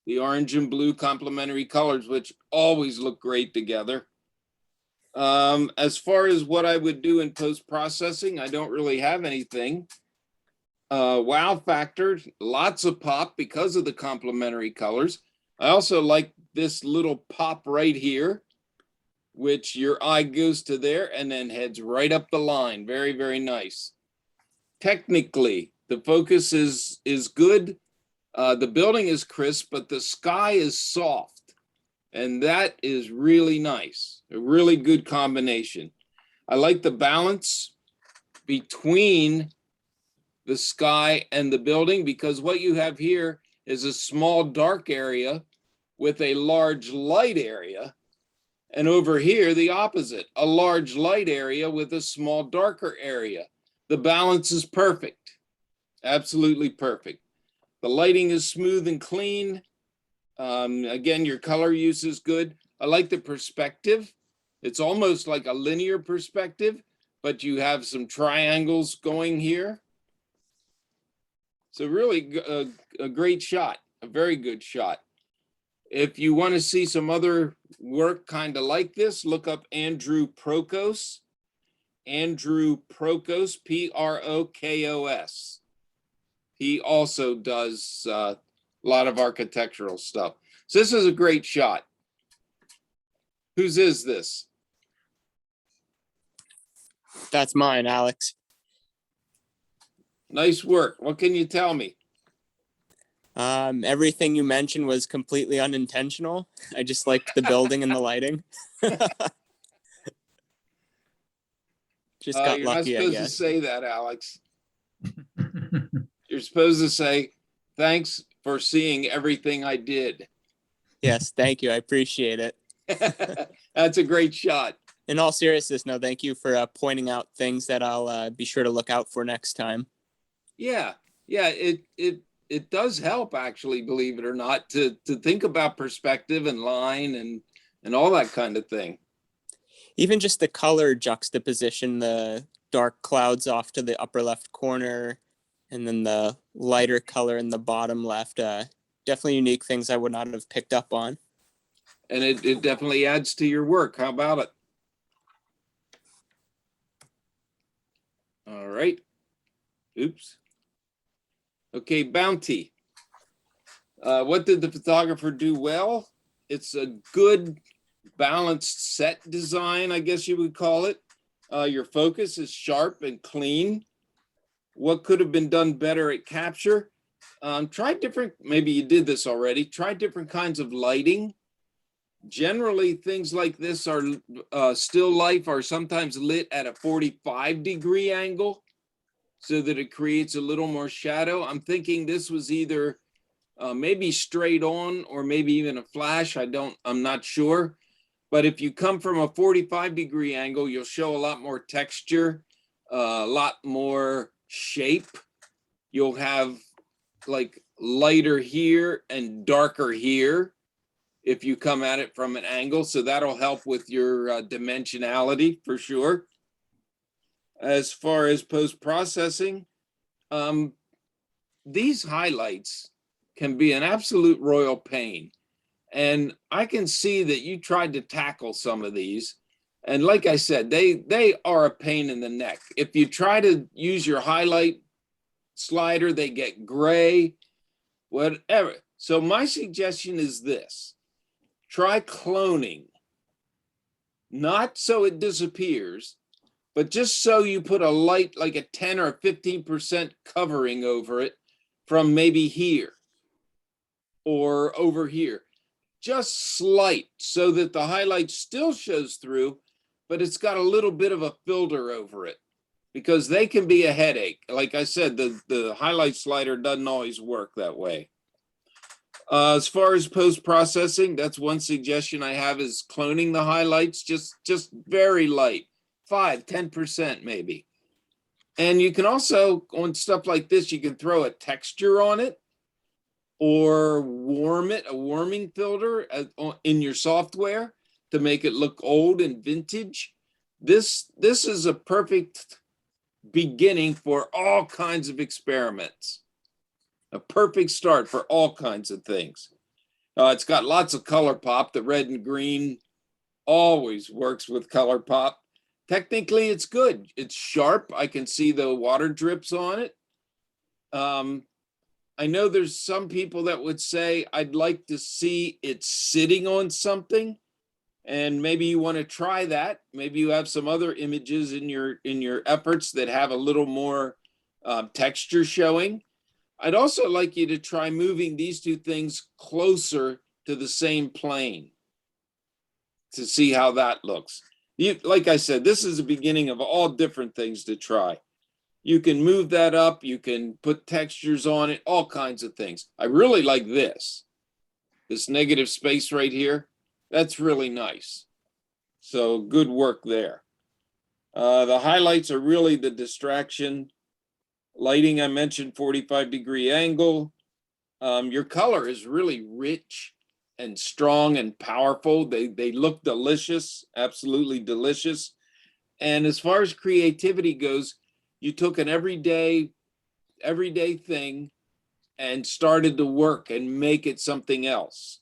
The orange and blue complementary colors, which always look great together. As far as what I would do in post-processing, I don't really have anything. Wow factor, lots of pop because of the complementary colors. I also like this little pop right here, which your eye goes to there and then heads right up the line. Very, very nice. Technically, the focus is good. The building is crisp, but the sky is soft. And that is really nice. A really good combination. I like the balance between the sky and the building, because what you have here is a small dark area with a large light area. And over here, the opposite, a large light area with a small darker area. The balance is perfect. Absolutely perfect. The lighting is smooth and clean. Again, your color use is good. I like the perspective. It's almost like a linear perspective, but you have some triangles going here. So really a great shot, a very good shot. If you want to see some other work kind of like this, look up Andrew Prokos. Andrew Prokos, Prokos. He also does a lot of architectural stuff. So this is a great shot. Whose is this? That's mine, Alex. Nice work. What can you tell me? Everything you mentioned was completely unintentional. I just liked the building and the lighting. Just got You're not lucky, I supposed to guess. say that, Alex. You're supposed to say, thanks for seeing everything I did. Yes, thank you. I appreciate it. That's a great shot. In all seriousness, no, thank you for pointing out things that I'll be sure to look out for next time. Yeah, it does help, actually, believe it or not, to think about perspective and line and all that kind of thing. Even just the color juxtaposition, the dark clouds off to the upper left corner, and then the lighter color in the bottom left, definitely unique things I would not have picked up on. And it definitely adds to your work. How about it? All right. Oops. Okay, bounty. What did the photographer do well? It's a good balanced set design, I guess you would call it. Your focus is sharp and clean. What could have been done better at capture? Try different, maybe you did this already, try different kinds of lighting. Generally, things like this are still life are sometimes lit at a 45-degree angle so that it creates a little more shadow. I'm thinking this was either maybe straight on or maybe even a flash. I'm not sure. But if you come from a 45-degree angle, you'll show a lot more texture, a lot more shape. You'll have like lighter here and darker here if you come at it from an angle. So that'll help with your dimensionality for sure. As far as post-processing, these highlights can be an absolute royal pain. And I can see that you tried to tackle some of these. And like I said, they are a pain in the neck. If you try to use your highlight slider, they get gray, whatever. So my suggestion is this. Try cloning. Not so it disappears, but just so you put a light, like a 10 or 15% covering over it from maybe here or over here. Just slight so that the highlight still shows through, but it's got a little bit of a filter over it because they can be a headache. Like I said, the highlight slider doesn't always work that way. As far as post-processing, that's one suggestion I have is cloning the highlights, just very light, 5–10% maybe. And you can also, on stuff like this, you can throw a texture on it or warm it, a warming filter in your software to make it look old and vintage. This is a perfect beginning for all kinds of experiments. A perfect start for all kinds of things. It's got lots of color pop. The red and green always works with color pop. Technically, it's good. It's sharp. I can see the water drips on it. I know there's some people that would say, I'd like to see it sitting on something. And maybe you want to try that. Maybe you have some other images in your efforts that have a little more texture showing. I'd also like you to try moving these two things closer to the same plane to see how that looks. Like I said, this is the beginning of all different things to try. You can move that up, you can put textures on it, all kinds of things. I really like this negative space right here. That's really nice. So good work there. The highlights are really the distraction. Lighting, I mentioned 45-degree angle. Your color is really rich and strong and powerful. They look delicious, absolutely delicious. And as far as creativity goes, you took an everyday thing and started to work and make it something else.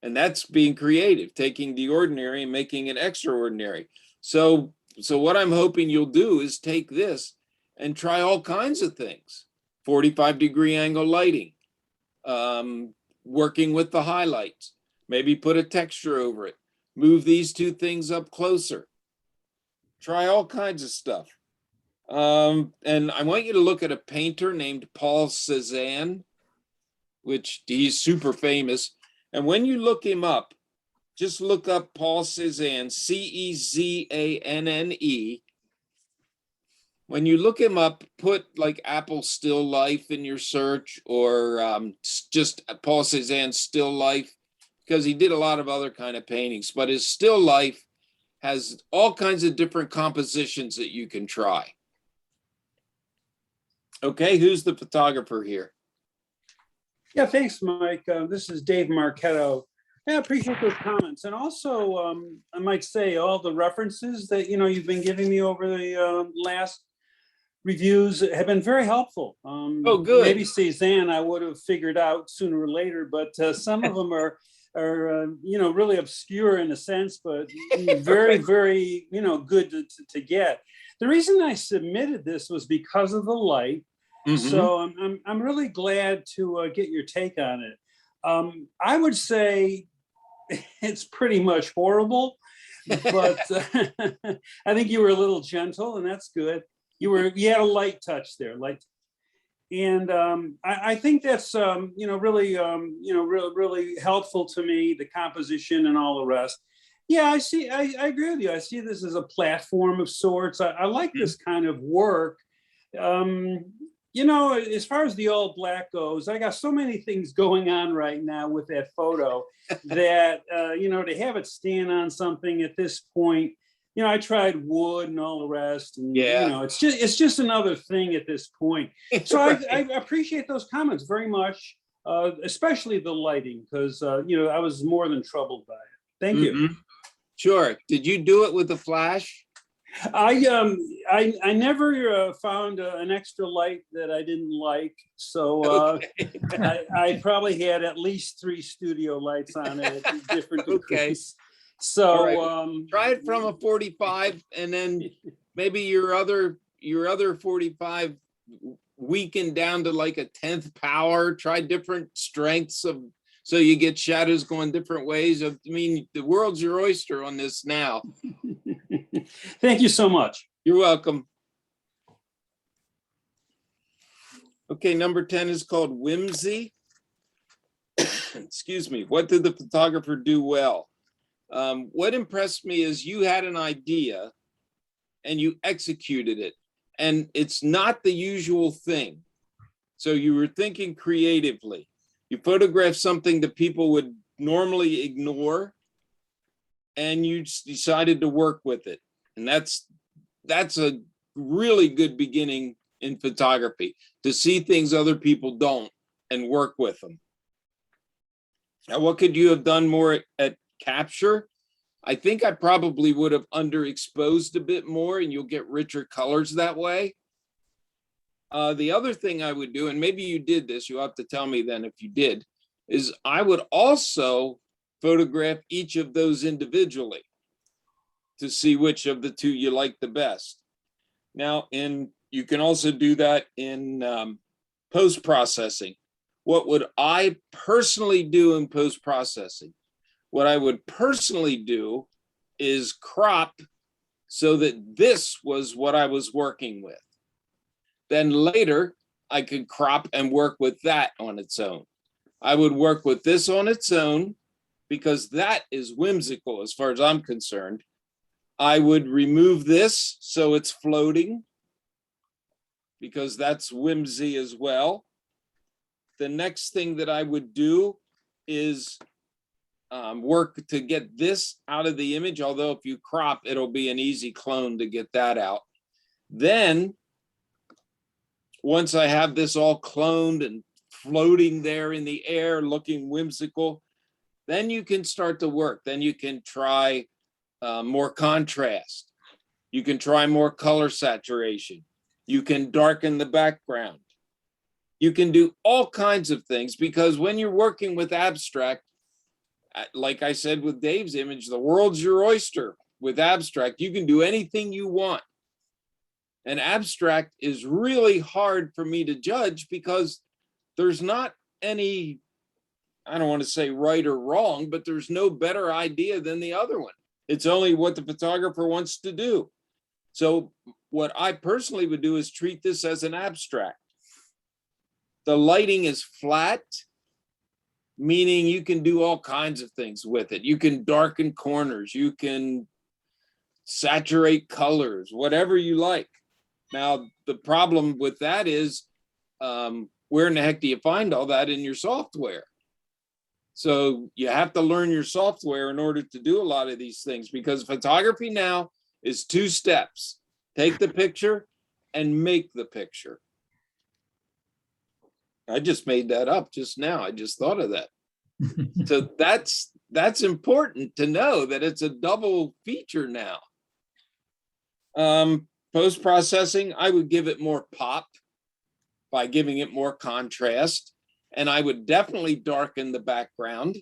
And that's being creative, taking the ordinary and making it extraordinary. So what I'm hoping you'll do is take this and try all kinds of things. 45-degree angle lighting, working with the highlights, maybe put a texture over it, move these two things up closer. Try all kinds of stuff. And I want you to look at a painter named Paul Cézanne, which he's super famous. And when you look him up, just look up Paul Cézanne, Cezanne. When you look him up, put like Apple Still Life in your search, or just Paul Cézanne Still Life, because he did a lot of other kind of paintings, but his Still Life has all kinds of different compositions that you can try. Okay, who's the photographer here? Yeah, thanks, Mike. This is Dave Marchetto. Yeah, I appreciate those comments. And also, I might say all the references that, you've been giving me over the last reviews have been very helpful. Oh, good. Maybe Cézanne I would have figured out sooner or later, but some of them are really obscure in a sense, but very, very, good to get. The reason I submitted this was because of the light. Mm-hmm. So I'm really glad to get your take on it. I would say it's pretty much horrible, but I think you were a little gentle, and that's good. You had a light touch there, and I think that's really really helpful to me, the composition and all the rest. Yeah, I agree with you. I see this as a platform of sorts. I like this kind of work. As far as the all black goes, I got so many things going on right now with that photo that, to have it stand on something at this point, I tried wood and all the rest. And, it's just another thing at this point. So I appreciate those comments very much, especially the lighting, because, I was more than troubled by it. Thank you. Sure. Did you do it with the flash? I never found an extra light that I didn't like, so I probably had at least 3 studio lights on it at different degrees. So right. Try it from a 45, and then maybe your other 45 weakened down to like a 10th power. Try different strengths so you get shadows going different ways. I mean, the world's your oyster on this now. Thank you so much. You're welcome. Okay, number 10 is called Whimsy. Excuse me. What did the photographer do well? What impressed me is you had an idea and you executed it, and it's not the usual thing. So you were thinking creatively. You photographed something that people would normally ignore, and you decided to work with it. And that's a really good beginning in photography, to see things other people don't and work with them. Now, what could you have done more at capture? I think I probably would have underexposed a bit more, and you'll get richer colors that way. The other thing I would do, and maybe you did this, you'll have to tell me then if you did, is I would also photograph each of those individually to see which of the 2 you like the best. Now, you can also do that in post-processing. What would I personally do in post-processing? What I would personally do is crop so that this was what I was working with. Then later, I could crop and work with that on its own. I would work with this on its own because that is whimsical as far as I'm concerned. I would remove this so it's floating because that's whimsy as well. The next thing that I would do is work to get this out of the image, although if you crop, it'll be an easy clone to get that out. Then, once I have this all cloned and floating there in the air, looking whimsical, then you can start to work. Then you can try more contrast. You can try more color saturation. You can darken the background. You can do all kinds of things, because when you're working with abstract, like I said with Dave's image, the world's your oyster. With abstract, you can do anything you want. And abstract is really hard for me to judge because there's not any, I don't want to say right or wrong, but there's no better idea than the other one. It's only what the photographer wants to do. So what I personally would do is treat this as an abstract. The lighting is flat, meaning you can do all kinds of things with it. You can darken corners, you can saturate colors, whatever you like. Now, the problem with that is, where in the heck do you find all that in your software? So you have to learn your software in order to do a lot of these things, because photography now is 2 steps. Take the picture and make the picture. I just made that up just now. I just thought of that. So that's important to know, that it's a double feature now. Post-processing, I would give it more pop by giving it more contrast. And I would definitely darken the background.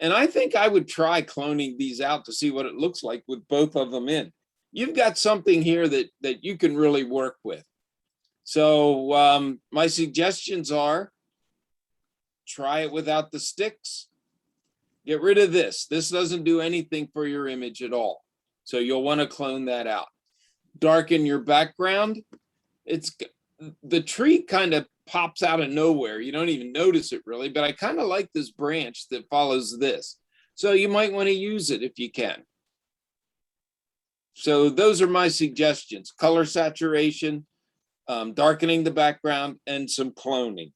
And I think I would try cloning these out to see what it looks like with both of them in. You've got something here that you can really work with. So my suggestions are, try it without the sticks. Get rid of this. This doesn't do anything for your image at all. So you'll want to clone that out. Darken your background. The tree kind of pops out of nowhere. You don't even notice it really, but I kind of like this branch that follows this. So you might want to use it if you can. So those are my suggestions: color saturation, darkening the background, and some cloning,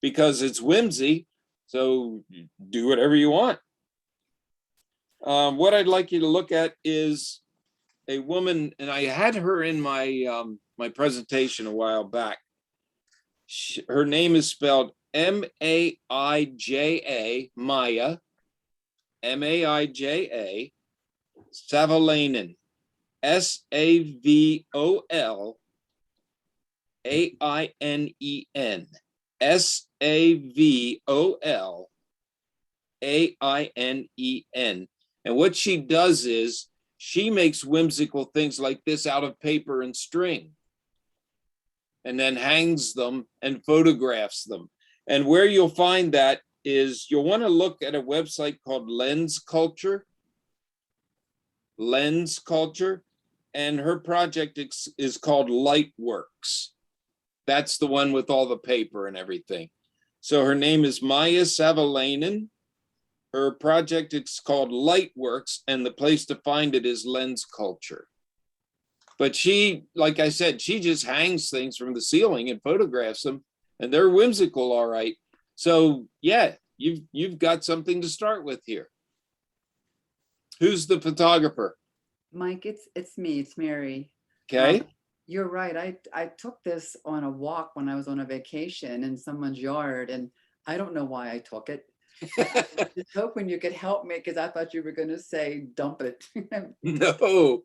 because it's whimsy. So do whatever you want. What I'd like you to look at is a woman, and I had her in my my presentation a while back. Her name is spelled M-A-I-J-A, Maya, M-A-I-J-A, Savolainen, S-A-V-O-L-A-I-N-E-N, S-A-V-O-L-A-I-N-E-N. And what she does is she makes whimsical things like this out of paper and string, and then hangs them and photographs them. And where you'll find that is, you'll want to look at a website called Lens Culture. Lens Culture. And her project is called Lightworks. That's the one with all the paper and everything. So her name is Maya Savolainen. Her project is called Lightworks, and the place to find it is Lens Culture. But she, like I said, she just hangs things from the ceiling and photographs them, and they're whimsical, all right. So yeah, you've got something to start with here. Who's the photographer? Mike, it's me, it's Mary. Okay. You're right. I took this on a walk when I was on a vacation in someone's yard, and I don't know why I took it. I was just hoping you could help me, because I thought you were going to say dump it. No.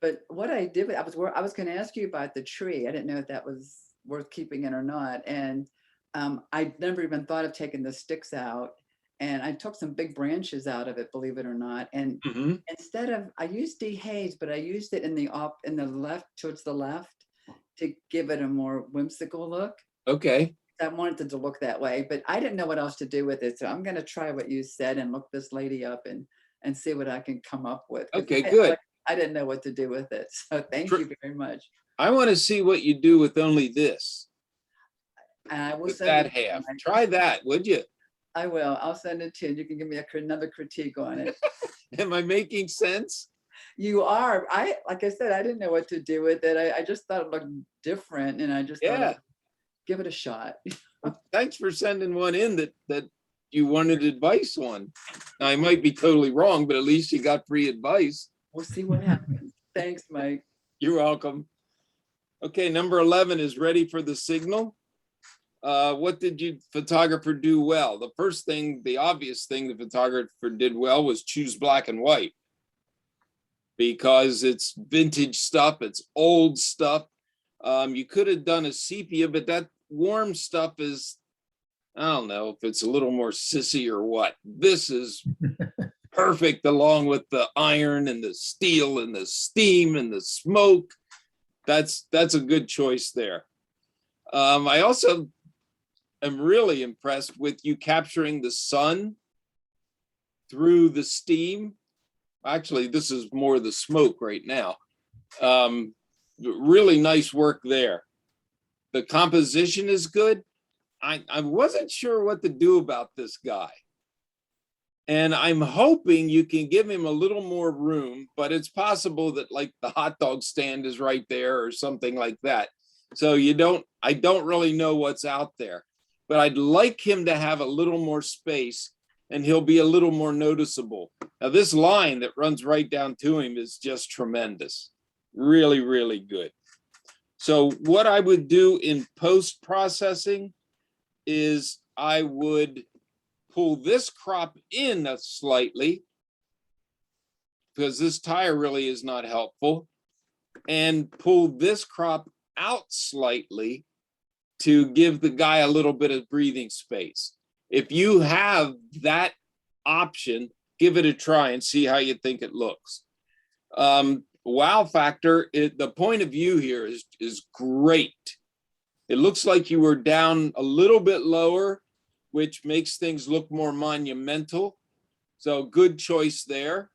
But what I did, I was going to ask you about the tree. I didn't know if that was worth keeping in or not. And I never even thought of taking the sticks out. And I took some big branches out of it, believe it or not. And instead of, I used dehaze, but I used it in the left, towards the left, to give it a more whimsical look. Okay. I wanted it to look that way, but I didn't know what else to do with it. So I'm going to try what you said and look this lady up and see what I can come up with. Okay, good. I didn't know what to do with it. So thank you very much. I want to see what you do with only this. And I will with send that it half. Try that, would you? I will. I'll send it to you. You can give me another critique on it. Am I making sense? You are. Like I said, I didn't know what to do with it. I just thought it looked different, and I just thought, give it a shot. Thanks for sending one in that you wanted advice on. Now, I might be totally wrong, but at least you got free advice. We'll see what happens. Thanks, Mike. You're welcome. Okay, number 11 is ready for the signal. What did you photographer do well? The first thing, the obvious thing the photographer did well was choose black and white, because it's vintage stuff, it's old stuff. You could have done a sepia, but that warm stuff is, I don't know if it's a little more sissy or what. This is perfect, along with the iron and the steel and the steam and the smoke. That's a good choice there. I also am really impressed with you capturing the sun through the steam. Actually, this is more the smoke right now. Really nice work there. The composition is good. I wasn't sure what to do about this guy. And I'm hoping you can give him a little more room, but it's possible that like the hot dog stand is right there or something like that. So I don't really know what's out there, but I'd like him to have a little more space and he'll be a little more noticeable. Now this line that runs right down to him is just tremendous. Really, really good. So what I would do in post-processing is I would pull this crop in slightly because this tire really is not helpful, and pull this crop out slightly to give the guy a little bit of breathing space. If you have that option, give it a try and see how you think it looks. Wow factor, the point of view here is great. It looks like you were down a little bit lower, which makes things look more monumental. So good choice there.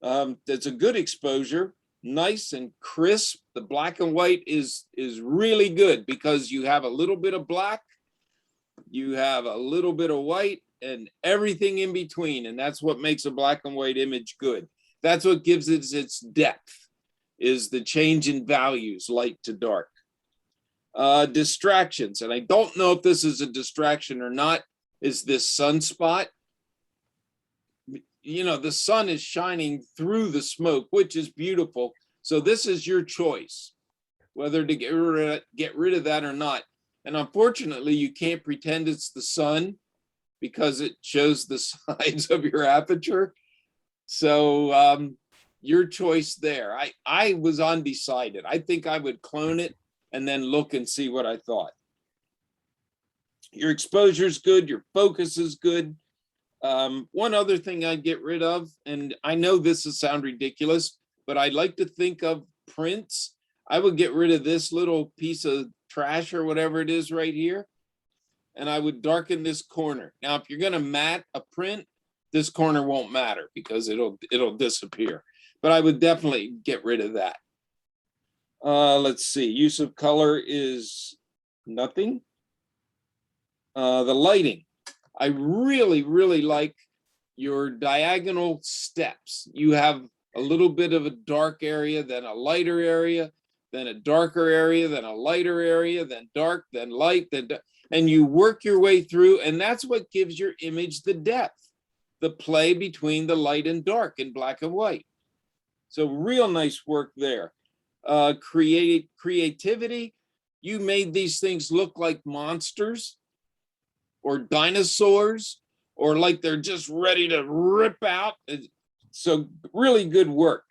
That's a good exposure, nice and crisp. The black and white is really good because you have a little bit of black, you have a little bit of white, and everything in between. And that's what makes a black and white image good. That's what gives it its depth, is the change in values, light to dark. Distractions, and I don't know if this is a distraction or not, is this sunspot. You know, the sun is shining through the smoke, which is beautiful. So this is your choice, whether to get rid of that or not. And unfortunately, you can't pretend it's the sun because it shows the sides of your aperture. So your choice there. I was undecided. I think I would clone it and then look and see what I thought. Your exposure is good. Your focus is good. One other thing I'd get rid of, and I know this will sound ridiculous, but I'd like to think of prints. I would get rid of this little piece of trash or whatever it is right here. And I would darken this corner. Now, if you're gonna matte a print, this corner won't matter because it'll disappear. But I would definitely get rid of that. Let's see, use of color is nothing. The lighting, I really, really like your diagonal steps. You have a little bit of a dark area, then a lighter area, then a darker area, then a lighter area, then dark, then light, and you work your way through, and that's what gives your image the depth, the play between the light and dark in black and white. So real nice work there. Creativity, you made these things look like monsters or dinosaurs or like they're just ready to rip out. So really good work.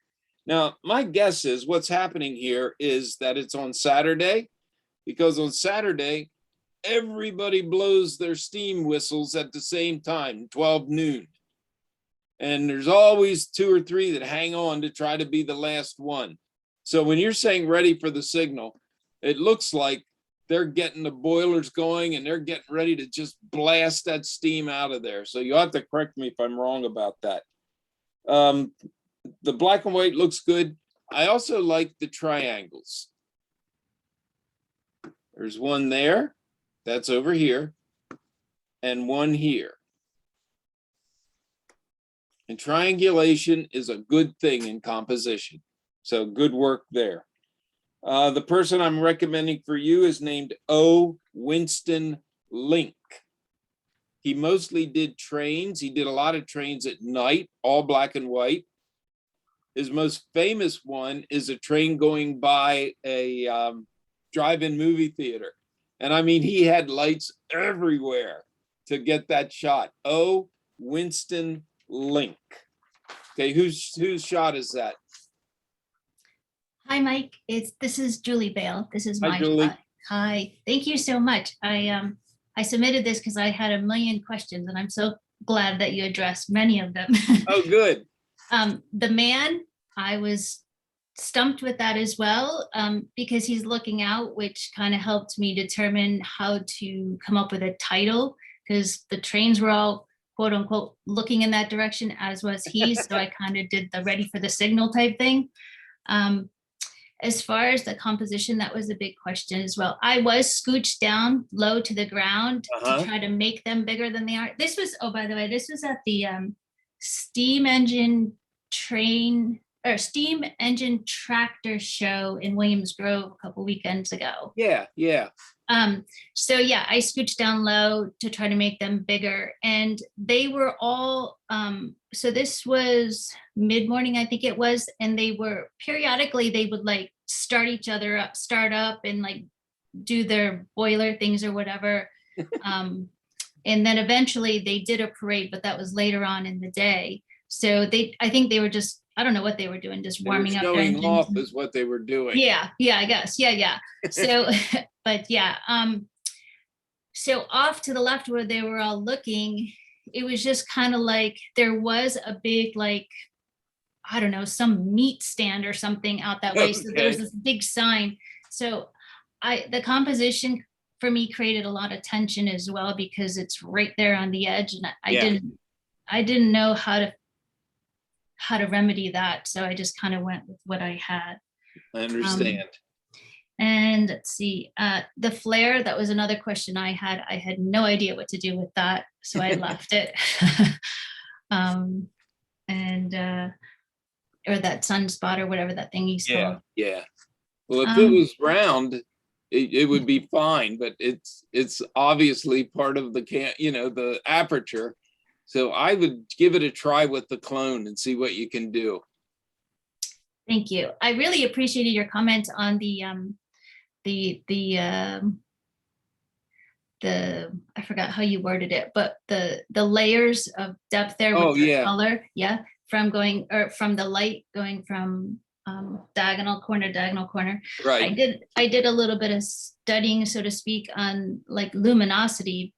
Now, my guess is what's happening here is that it's on Saturday, because on Saturday, everybody blows their steam whistles at the same time, 12 noon. And there's always 2 or 3 that hang on to try to be the last one. So when you're saying ready for the signal, it looks like they're getting the boilers going and they're getting ready to just blast that steam out of there. So you'll have to correct me if I'm wrong about that. The black and white looks good. I also like the triangles. There's one there, that's over here, and one here. And triangulation is a good thing in composition. So good work there. The person I'm recommending for you is named O. Winston Link. He mostly did trains. He did a lot of trains at night, all black and white. His most famous one is a train going by a drive-in movie theater. And I mean, he had lights everywhere to get that shot. O. Winston Link. Okay, whose shot is that? Hi, Mike. This is Julie Bale. This is Hi, my Julie. shot. Hi. Thank you so much. I submitted this because I had a million questions, and I'm so glad that you addressed many of them. Oh, good. The man, I was stumped with that as well, because he's looking out, which kind of helped me determine how to come up with a title, because the trains were all quote unquote looking in that direction, as was he. So I kind of did the ready for the signal type thing. as far as the composition, that was a big question as well. I was scooched down low to the ground Uh-huh. to try to make them bigger than they are. This was, oh, by the way, this was at the steam engine tractor show in Williams Grove a couple weekends ago. Yeah, yeah. So yeah, I scooched down low to try to make them bigger, and they were all, so this was mid-morning, I think it was, and they were periodically, they would like start up and like do their boiler things or whatever. And then eventually they did a parade, but that was later on in the day. So I think they were just, I don't know what they were doing, just They were warming up their showing engines. off is what they were doing. Yeah, I guess. Yeah. So, but yeah, so off to the left where they were all looking, it was just kind of like there was a big, like, I don't know, some meat stand or something out that way. So there was Okay. this big sign. So the composition for me created a lot of tension as well, because it's right there on the edge, and Yeah. I didn't know how to remedy that. So I just kind of went with what I had. I understand. And let's see, the flare, that was another question I had. I had no idea what to do with that, so I left it. Or that sunspot or whatever that thing he's Yeah, called. yeah. Well, if it was round, it would be fine, but it's obviously part of the the aperture. So I would give it a try with the clone and see what you can do. Thank you. I really appreciated your comment on the I forgot how you worded it, but the layers of depth there Oh, with the yeah. color, yeah, from the light going from diagonal corner. Right. I did a little bit of studying, so to speak, on like luminosity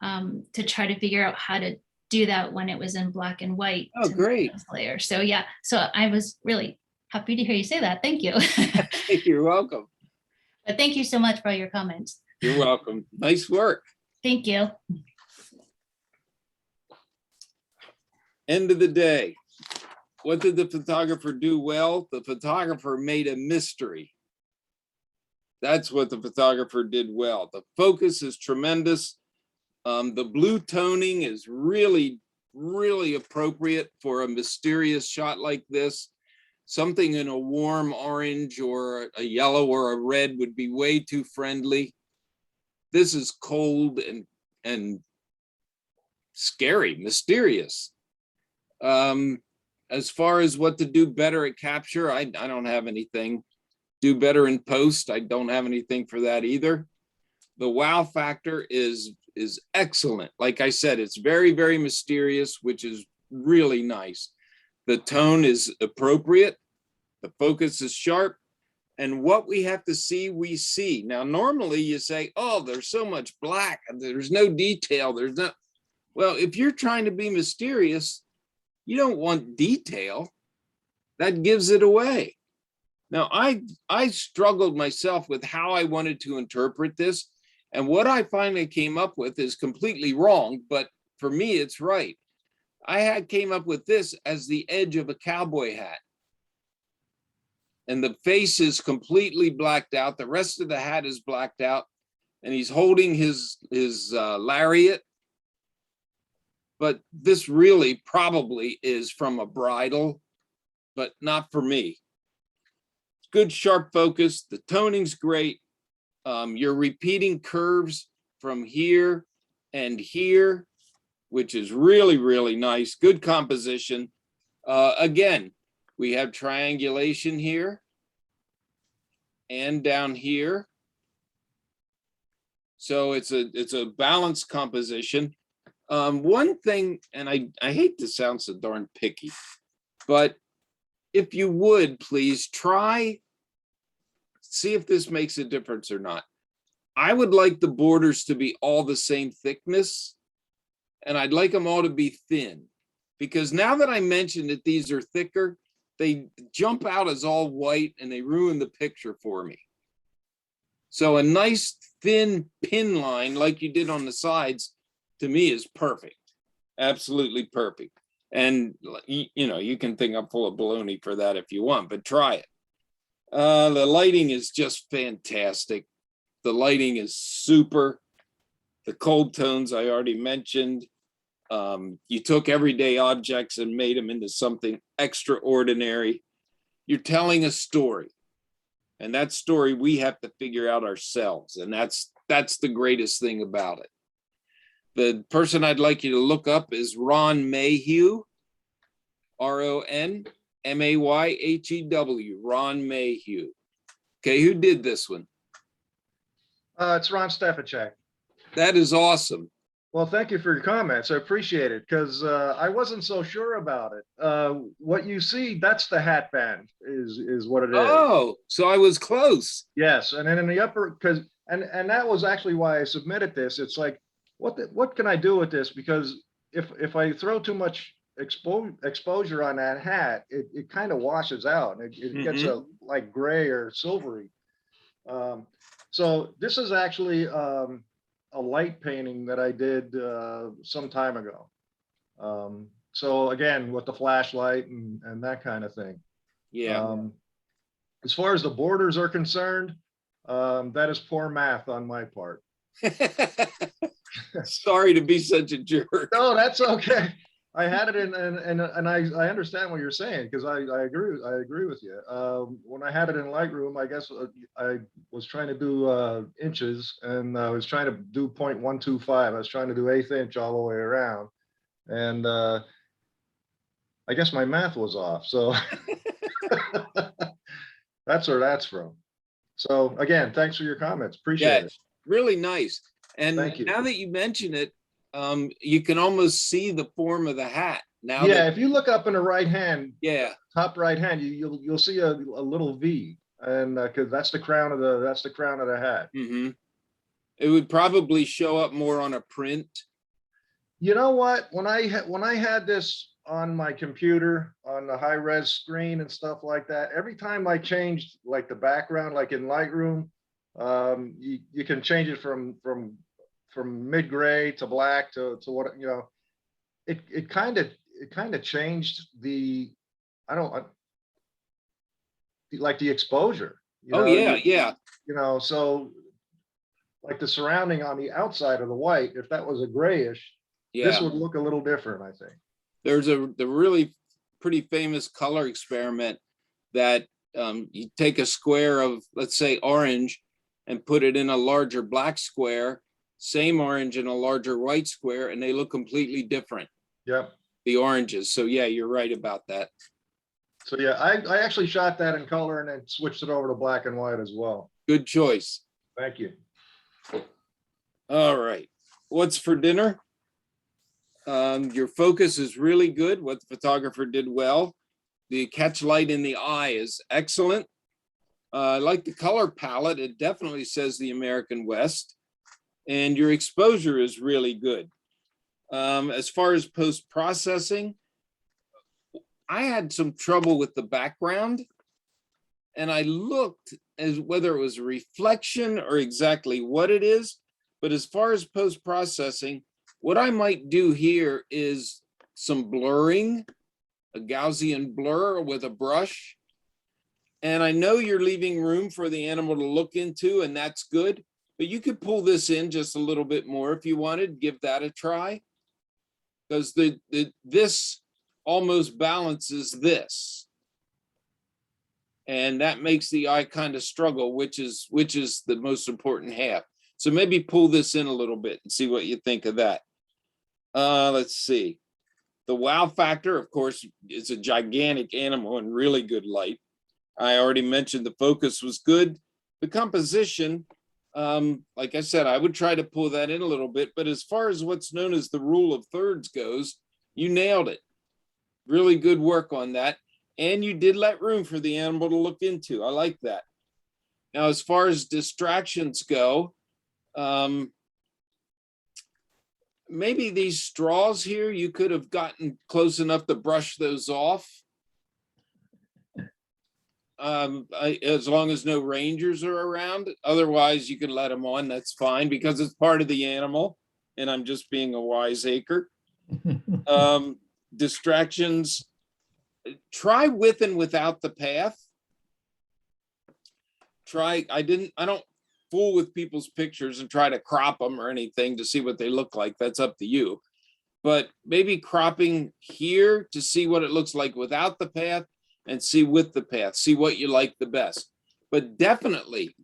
to try to figure out how to do that when it was in black and white. Oh, great. Layer. So yeah, so I was really happy to hear you say that. Thank you. You're welcome. But thank you so much for all your comments. You're welcome. Nice work. Thank you. End of the day. What did the photographer do well? The photographer made a mystery. That's what the photographer did well. The focus is tremendous. The blue toning is really, really appropriate for a mysterious shot like this. Something in a warm orange or a yellow or a red would be way too friendly. This is cold and scary, mysterious. As far as what to do better at capture, I don't have anything. Do better in post, I don't have anything for that either. The wow factor is excellent. Like I said, it's very, very mysterious, which is really nice. The tone is appropriate. The focus is sharp. And what we have to see, we see. Now, normally you say, oh, there's so much black, there's no detail, there's no. Well, if you're trying to be mysterious, you don't want detail. That gives it away. Now, I struggled myself with how I wanted to interpret this. And what I finally came up with is completely wrong, but for me, it's right. I came up with this as the edge of a cowboy hat. And the face is completely blacked out. The rest of the hat is blacked out. And he's holding his lariat. But this really probably is from a bridle, but not for me. Good sharp focus. The toning's great. You're repeating curves from here and here, which is really, really nice. Good composition. Again, we have triangulation here and down here. So it's a balanced composition. One thing, and I hate to sound so darn picky, but if you would please see if this makes a difference or not. I would like the borders to be all the same thickness, and I'd like them all to be thin, because now that I mentioned that these are thicker, they jump out as all white and they ruin the picture for me. So a nice thin pin line like you did on the sides, to me, is perfect. Absolutely perfect. And you know, you can think I'm full of baloney for that if you want, but try it. The lighting is just fantastic. The lighting is super. The cold tones I already mentioned. You took everyday objects and made them into something extraordinary. You're telling a story, and that story we have to figure out ourselves, and that's the greatest thing about it. The person I'd like you to look up is Ron Mayhew, RonMayhew, Ron Mayhew. Okay, who did this one? It's Ron Stefacek. That is awesome. Well, thank you for your comments. I appreciate it because I wasn't so sure about it. What you see, that's the hat band is what it is. Oh, so I was close. Yes, and then in the upper, because and that was actually why I submitted this. It's like, what can I do with this? Because if I throw too much exposure on that hat, it kind of washes out and it gets a like gray or silvery. So this is actually a light painting that I did some time ago. So again, with the flashlight and that kind of thing. Yeah. As far as the borders are concerned, that is poor math on my part. Sorry to be such a jerk. No, that's okay. I had it in, and I understand what you're saying because I agree with you. When I had it in Lightroom, I guess I was trying to do inches, and I was trying to do 0.125. I was trying to do 1/8 inch all the way around, and I guess my math was off. So that's where that's from. So again, thanks for your comments. Appreciate it. Really nice. And Thank you. now that you mention it, you can almost see the form of the hat now. Yeah, if you look up in the right hand, Yeah, top right hand, you'll see a little V, and because that's the crown of the hat. It would probably show up more on a print. You know what? When I had this on my computer on the high res screen and stuff like that, every time I changed like the background, like in Lightroom, you can change it from mid gray to black to what, you know, it kind of changed the, like the exposure. You know, yeah. You know, so like the surrounding on the outside of the white, if that was a grayish, this would look a little different, I think. There's the really pretty famous color experiment that you take a square of, let's say, orange and put it in a larger black square, same orange in a larger white square, and they look completely different. Yep. The oranges. So yeah, you're right about that. So yeah, I actually shot that in color and then switched it over to black and white as well. Good choice. Thank you. All right. What's for dinner? Your focus is really good. What the photographer did well. The catch light in the eye is excellent. I like the color palette. It definitely says the American West. And your exposure is really good. As far as post-processing, I had some trouble with the background. And I looked as whether it was a reflection or exactly what it is. But as far as post-processing, what I might do here is some blurring, a Gaussian blur with a brush. And I know you're leaving room for the animal to look into, and that's good. But you could pull this in just a little bit more if you wanted, give that a try. Because this almost balances this. And that makes the eye kind of struggle, which is the most important half. So maybe pull this in a little bit and see what you think of that. Let's see. The wow factor, of course, is a gigantic animal and really good light. I already mentioned the focus was good. The composition, like I said, I would try to pull that in a little bit, but as far as what's known as the rule of thirds goes, you nailed it. Really good work on that. And you did let room for the animal to look into. I like that. Now, as far as distractions go, maybe these straws here, you could have gotten close enough to brush those off. As long as no rangers are around. Otherwise, you can let them on. That's fine because it's part of the animal. And I'm just being a wiseacre. Distractions. Try with and without the path. I don't fool with people's pictures and try to crop them or anything to see what they look like. That's up to you. But maybe cropping here to see what it looks like without the path and see with the path, see what you like the best. But definitely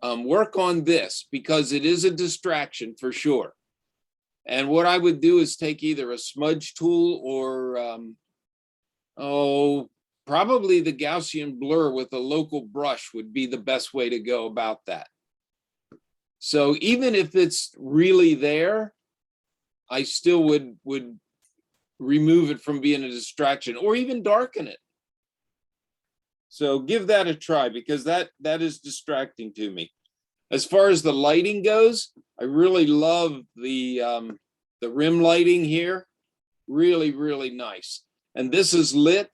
work on this because it is a distraction for sure. And what I would do is take either a smudge tool or, probably the Gaussian blur with a local brush would be the best way to go about that. So even if it's really there, I still would remove it from being a distraction or even darken it. So give that a try because that is distracting to me. As far as the lighting goes, I really love the rim lighting here. Really, really nice. And this is lit,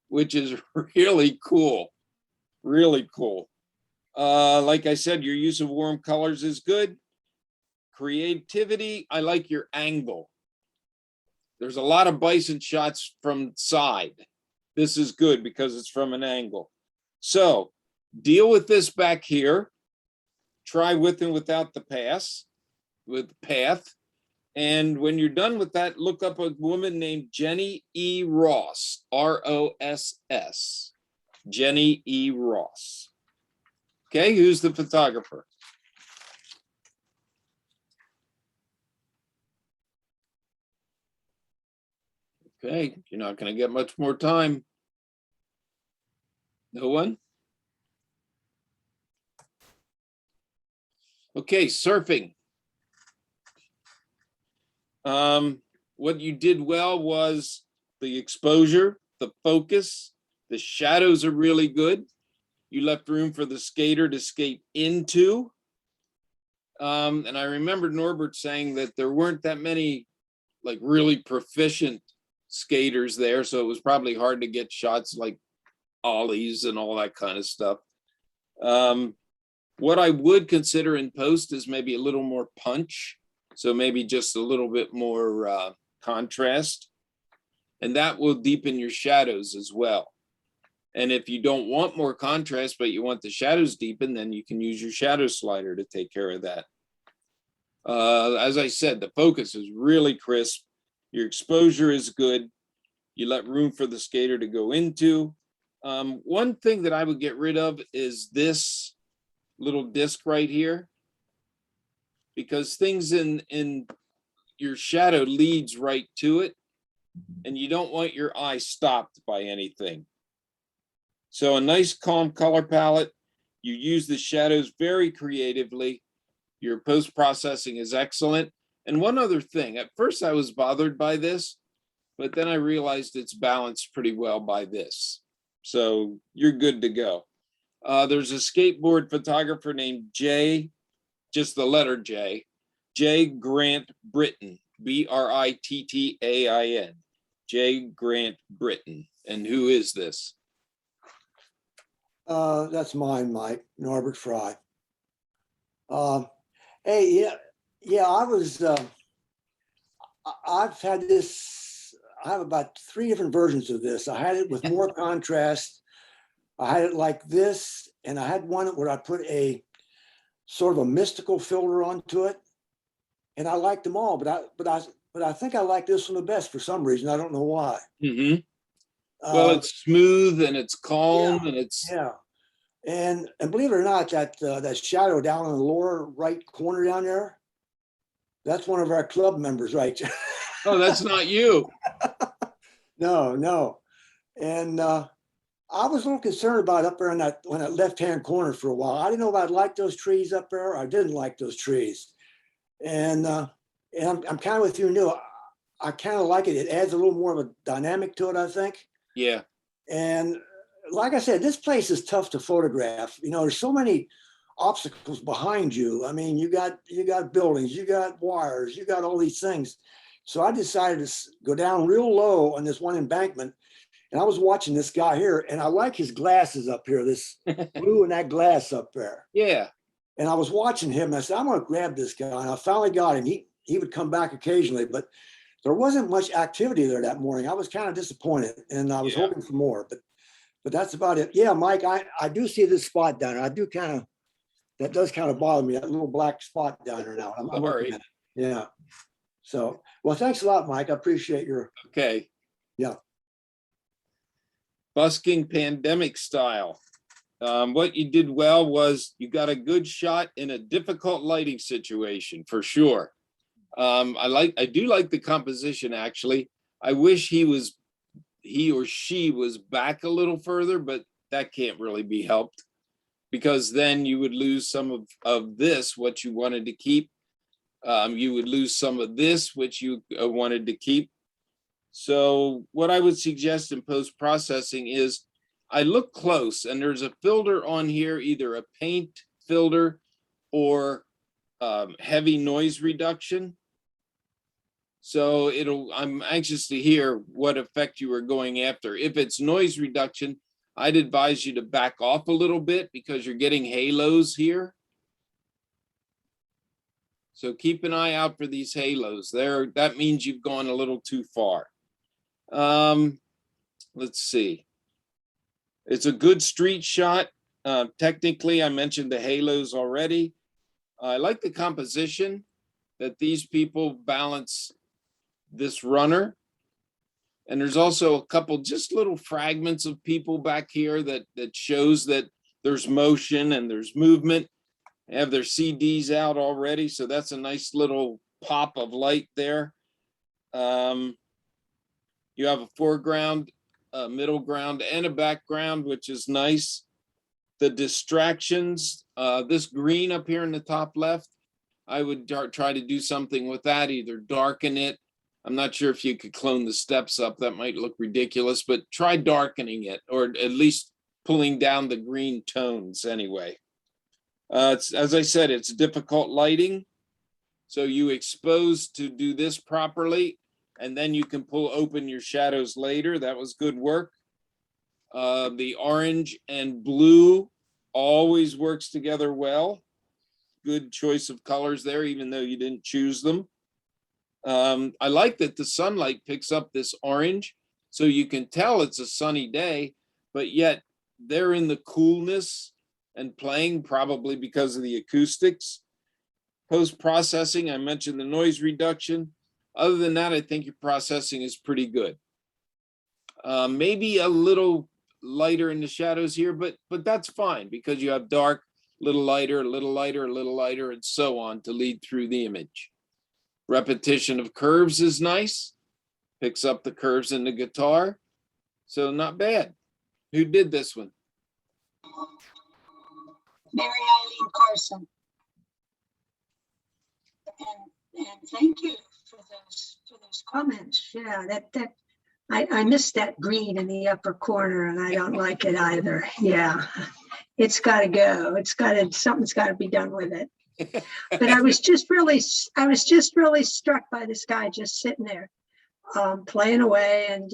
which is really cool. Really cool. Like I said, your use of warm colors is good. Creativity, I like your angle. There's a lot of bison shots from side. This is good because it's from an angle. So deal with this back here. Try with and without the path. And when you're done with that, look up a woman named Jenny E. Ross, R-O-S-S. Jenny E. Ross. Okay, who's the photographer? Okay, you're not going to get much more time. No one? Okay, surfing. What you did well was the exposure, the focus, the shadows are really good. You left room for the skater to skate into. And I remember Norbert saying that there weren't that many like really proficient skaters there. So it was probably hard to get shots like ollies and all that kind of stuff. What I would consider in post is maybe a little more punch. So maybe just a little bit more contrast. And that will deepen your shadows as well. And if you don't want more contrast, but you want the shadows deepened, then you can use your shadow slider to take care of that. As I said, the focus is really crisp. Your exposure is good. You let room for the skater to go into. One thing that I would get rid of is this little disc right here, because things in your shadow leads right to it, and you don't want your eye stopped by anything. So a nice calm color palette. You use the shadows very creatively. Your post-processing is excellent. And one other thing, at first I was bothered by this, but then I realized it's balanced pretty well by this. So you're good to go. There's a skateboard photographer named Jay, just the letter J, J. Grant Britton, B-R-I-T-T-A-I-N, J. Grant Britton. And who is this? That's mine, Mike, Norbert Fry. Hey, yeah, I've had this, I have about 3 different versions of this. I had it with more contrast. I had it like this, and I had one where I put a sort of a mystical filter onto it. And I liked them all, but I think I like this one the best for some reason. I don't know why. Mm-hmm. Well, it's smooth and it's calm, and it's and believe it or not, that shadow down in the lower right corner down there, that's one of our club members, right? Oh, that's not you. No. And I was a little concerned about up there in that left-hand corner for a while. I didn't know if I'd like those trees up there. Or I didn't like those trees. And I'm kind of with you, Neil. I kind of like it. It adds a little more of a dynamic to it, I think. Yeah. And like I said, this place is tough to photograph. You know, there's so many obstacles behind you. I mean, you got buildings, you got wires, you got all these things. So I decided to go down real low on this one embankment. And I was watching this guy here, and I like his glasses up here, this blue and that glass up there. Yeah. And I was watching him, and I said, I'm going to grab this guy. And I finally got him. He would come back occasionally, but there wasn't much activity there that morning. I was kind of disappointed, and I was hoping for more. But But that's about it. Yeah, Mike, I do see this spot down there. I do that does kind of bother me, that little black spot down there now. I'm looking at it. Yeah. So, well, thanks a lot, Mike. I appreciate your. Okay. Yeah. Busking pandemic style. What you did well was you got a good shot in a difficult lighting situation for sure. I do like the composition actually. I wish he or she was back a little further, but that can't really be helped because then you would lose some of this, what you wanted to keep. You would lose some of this, which you wanted to keep. So what I would suggest in post-processing is I look close and there's a filter on here, either a paint filter or heavy noise reduction. So I'm anxious to hear what effect you are going after. If it's noise reduction, I'd advise you to back off a little bit because you're getting halos here. So keep an eye out for these halos there. That means you've gone a little too far. Let's see. It's a good street shot. Technically, I mentioned the halos already. I like the composition that these people balance this runner. And there's also a couple just little fragments of people back here that shows that there's motion and there's movement. They have their CDs out already. So that's a nice little pop of light there. You have a foreground, a middle ground, and a background, which is nice. The distractions, this green up here in the top left, I would try to do something with that, either darken it. I'm not sure if you could clone the steps up. That might look ridiculous, but try darkening it, or at least pulling down the green tones anyway. As I said, it's difficult lighting. So you expose to do this properly, and then you can open your shadows later. That was good work. The orange and blue always works together well. Good choice of colors there, even though you didn't choose them. I like that the sunlight picks up this orange, so you can tell it's a sunny day, but yet they're in the coolness and playing, probably because of the acoustics. Post-processing, I mentioned the noise reduction. Other than that, I think your processing is pretty good. Maybe a little lighter in the shadows here, but that's fine because you have dark, little lighter, a little lighter, a little lighter, and so on to lead through the image. Repetition of curves is nice. Picks up the curves in the guitar. So not bad. Who did this one? Mary Eileen Carson. And thank you for those comments. Yeah, I missed that green in the upper corner and I don't like it either. Yeah, it's got to go. Something's got to be done with it. But I was just really struck by this guy just sitting there, playing away, and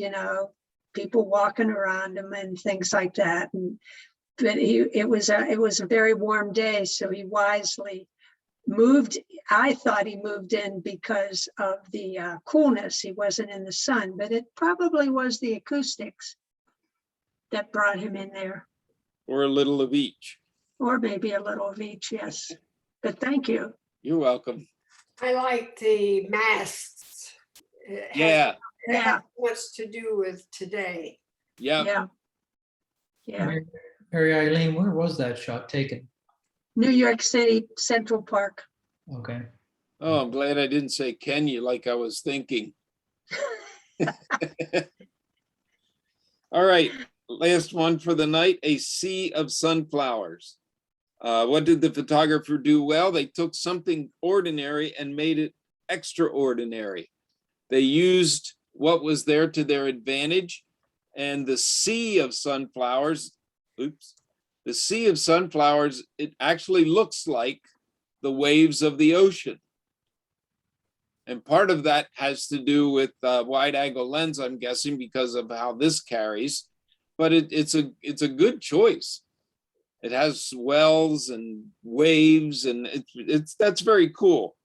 people walking around him and things like that. But it was a very warm day, so he wisely moved. I thought he moved in because of the coolness. He wasn't in the sun, but it probably was the acoustics that brought him in there. Or a little of each. Or maybe a little of each, yes. But thank you. You're welcome. I like the masks. Yeah. Yeah. What's to do with today? Yeah. Mary Eileen, where was that shot taken? New York City, Central Park. Okay. Oh, I'm glad I didn't say Kenya like I was thinking. All right, last one for the night, a sea of sunflowers. What did the photographer do well? They took something ordinary and made it extraordinary. They used what was there to their advantage, and the sea of sunflowers, the sea of sunflowers, it actually looks like the waves of the ocean. And part of that has to do with wide angle lens, I'm guessing, because of how this carries, but it's a good choice. It has swells and waves, and that's very cool.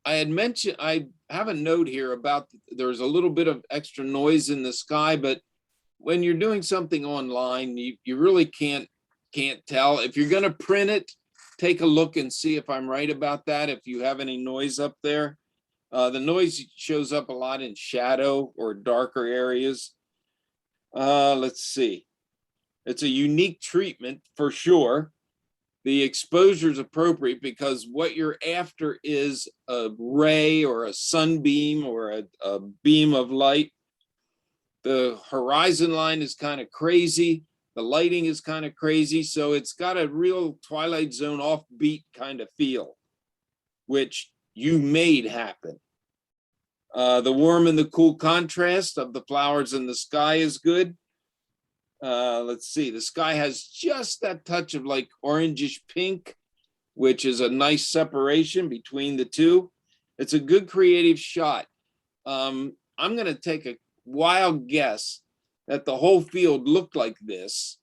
I had mentioned, I have a note here about there's a little bit of extra noise in the sky, but when you're doing something online, you really can't tell. If you're going to print it, take a look and see if I'm right about that. If you have any noise up there, the noise shows up a lot in shadow or darker areas. Let's see. It's a unique treatment for sure. The exposure is appropriate because what you're after is a ray or a sunbeam or a beam of light. The horizon line is kind of crazy. The lighting is kind of crazy. So it's got a real Twilight Zone offbeat kind of feel, which you made happen. The warm and the cool contrast of the flowers in the sky is good. Let's see, the sky has just that touch of like orangish pink, which is a nice separation between the two. It's a good creative shot. I'm going to take a wild guess that the whole field looked like this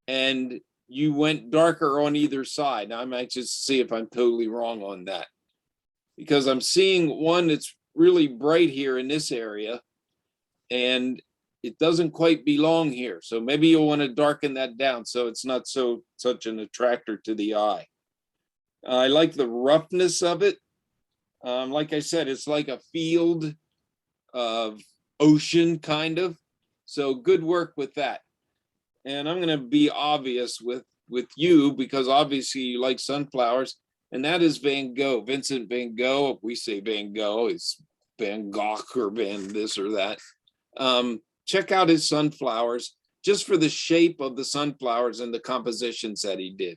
and you went darker on either side. Now, I might just see if I'm totally wrong on that, because I'm seeing one that's really bright here in this area and it doesn't quite belong here. So maybe you'll want to darken that down so it's not such an attractor to the eye. I like the roughness of it. Like I said, it's like a field of ocean kind of. So good work with that. And I'm going to be obvious with you because obviously you like sunflowers, and that is Van Gogh, Vincent Van Gogh. If we say Van Gogh, it's Van Gogh or Van this or that. Check out his sunflowers just for the shape of the sunflowers and the compositions that he did.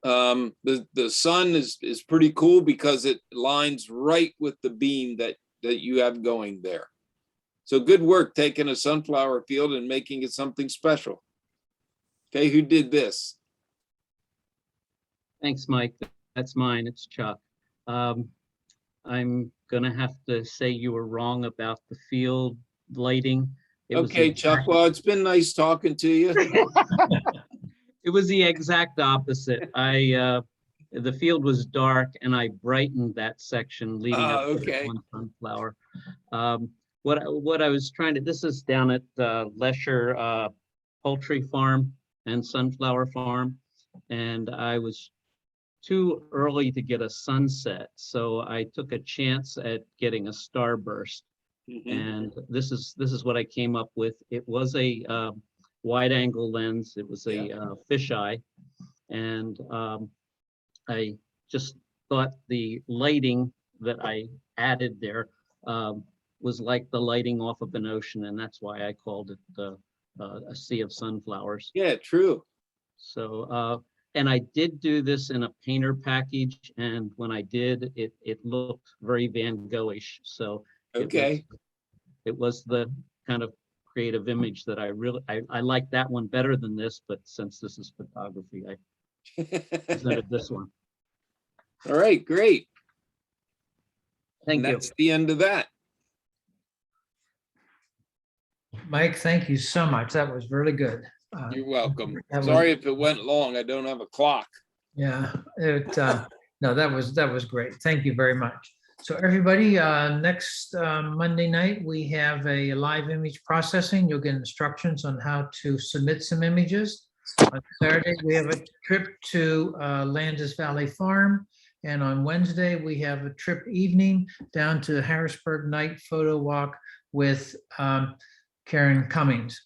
The sun is pretty cool because it lines right with the beam that you have going there. So good work taking a sunflower field and making it something special. Okay, who did this? Thanks, Mike. That's mine. It's Chuck. I'm gonna have to say you were wrong about the field lighting. Okay, Chuck. Well, it's been nice talking to you. It was the exact opposite. The field was dark and I brightened that section leading up to one sunflower. What I was trying to, this is down at Lesher Poultry Farm and Sunflower Farm, and I was too early to get a sunset, so I took a chance at getting a starburst. And this is what I came up with. It was a wide angle lens. It was a fisheye, and I just thought the lighting that I added there was like the lighting off of an ocean, and that's why I called it a sea of sunflowers. Yeah, true. So, and I did do this in a painter package, and when I did, it looked very Van Gogh-ish. So it was the kind of creative image that I like that one better than this, but since this is photography, I presented this one. All right, great. Thank you. That's the end of that. Mike, thank you so much. That was really good. You're welcome. That Sorry was- if it went long. I don't have a clock. Yeah, no, that was great. Thank you very much. So everybody, next Monday night, we have a live image processing. You'll get instructions on how to submit some images. On Saturday, we have a trip to Landis Valley Farm. And on Wednesday, we have a trip evening down to Harrisburg Night Photo Walk with Karen Cummings.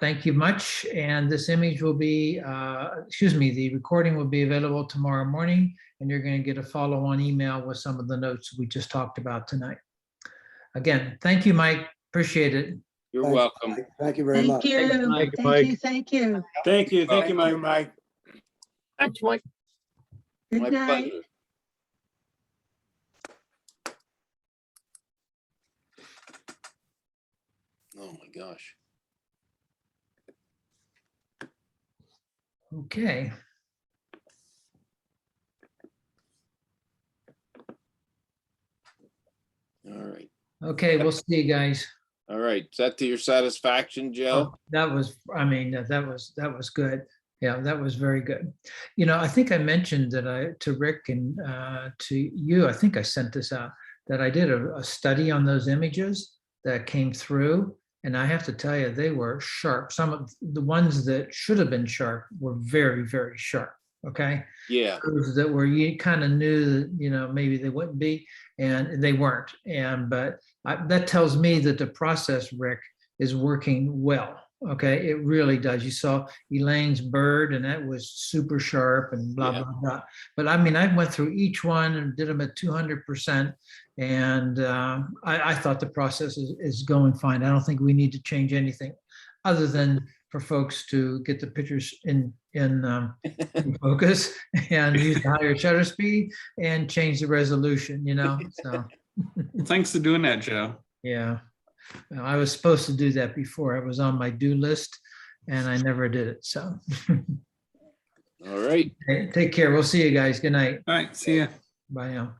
Thank you much. And this image will be, the recording will be available tomorrow morning, and you're going to get a follow-on email with some of the notes we just talked about tonight. Again, thank you, Mike. Appreciate it. You're welcome. Thank you very much. Thank you. Mike. Thank you. Thank you. Thank you. Thank you, Mike. Mike. Thanks, Mike. Good My night. pleasure. Oh my gosh. Okay. All right. Okay, we'll see you guys. All right. Is that to your satisfaction, Joe? Oh, that was, I mean, that was good. Yeah, that was very good. You know, I think I mentioned that to Rick and to you, I think I sent this out, that I did a study on those images that came through. And I have to tell you, they were sharp. Some of the ones that should have been sharp were very, very sharp. Okay. Yeah. Those that were, you kind of knew that, you know, maybe they wouldn't be, and they weren't. But that tells me that the process, Rick, is working well. Okay, it really does. You saw Elaine's bird, and that was super sharp and blah, blah, blah. But I mean, I went through each one and did them at 200%. And I thought the process is going fine. I don't think we need to change anything other than for folks to get the pictures in focus and use the higher shutter speed and change the resolution, you know, so. Thanks for doing that, Joe. Yeah. I was supposed to do that before. It was on my do list and I never did it. So. All right. Take care. We'll see you guys. Good night. All right. See ya. Bye now.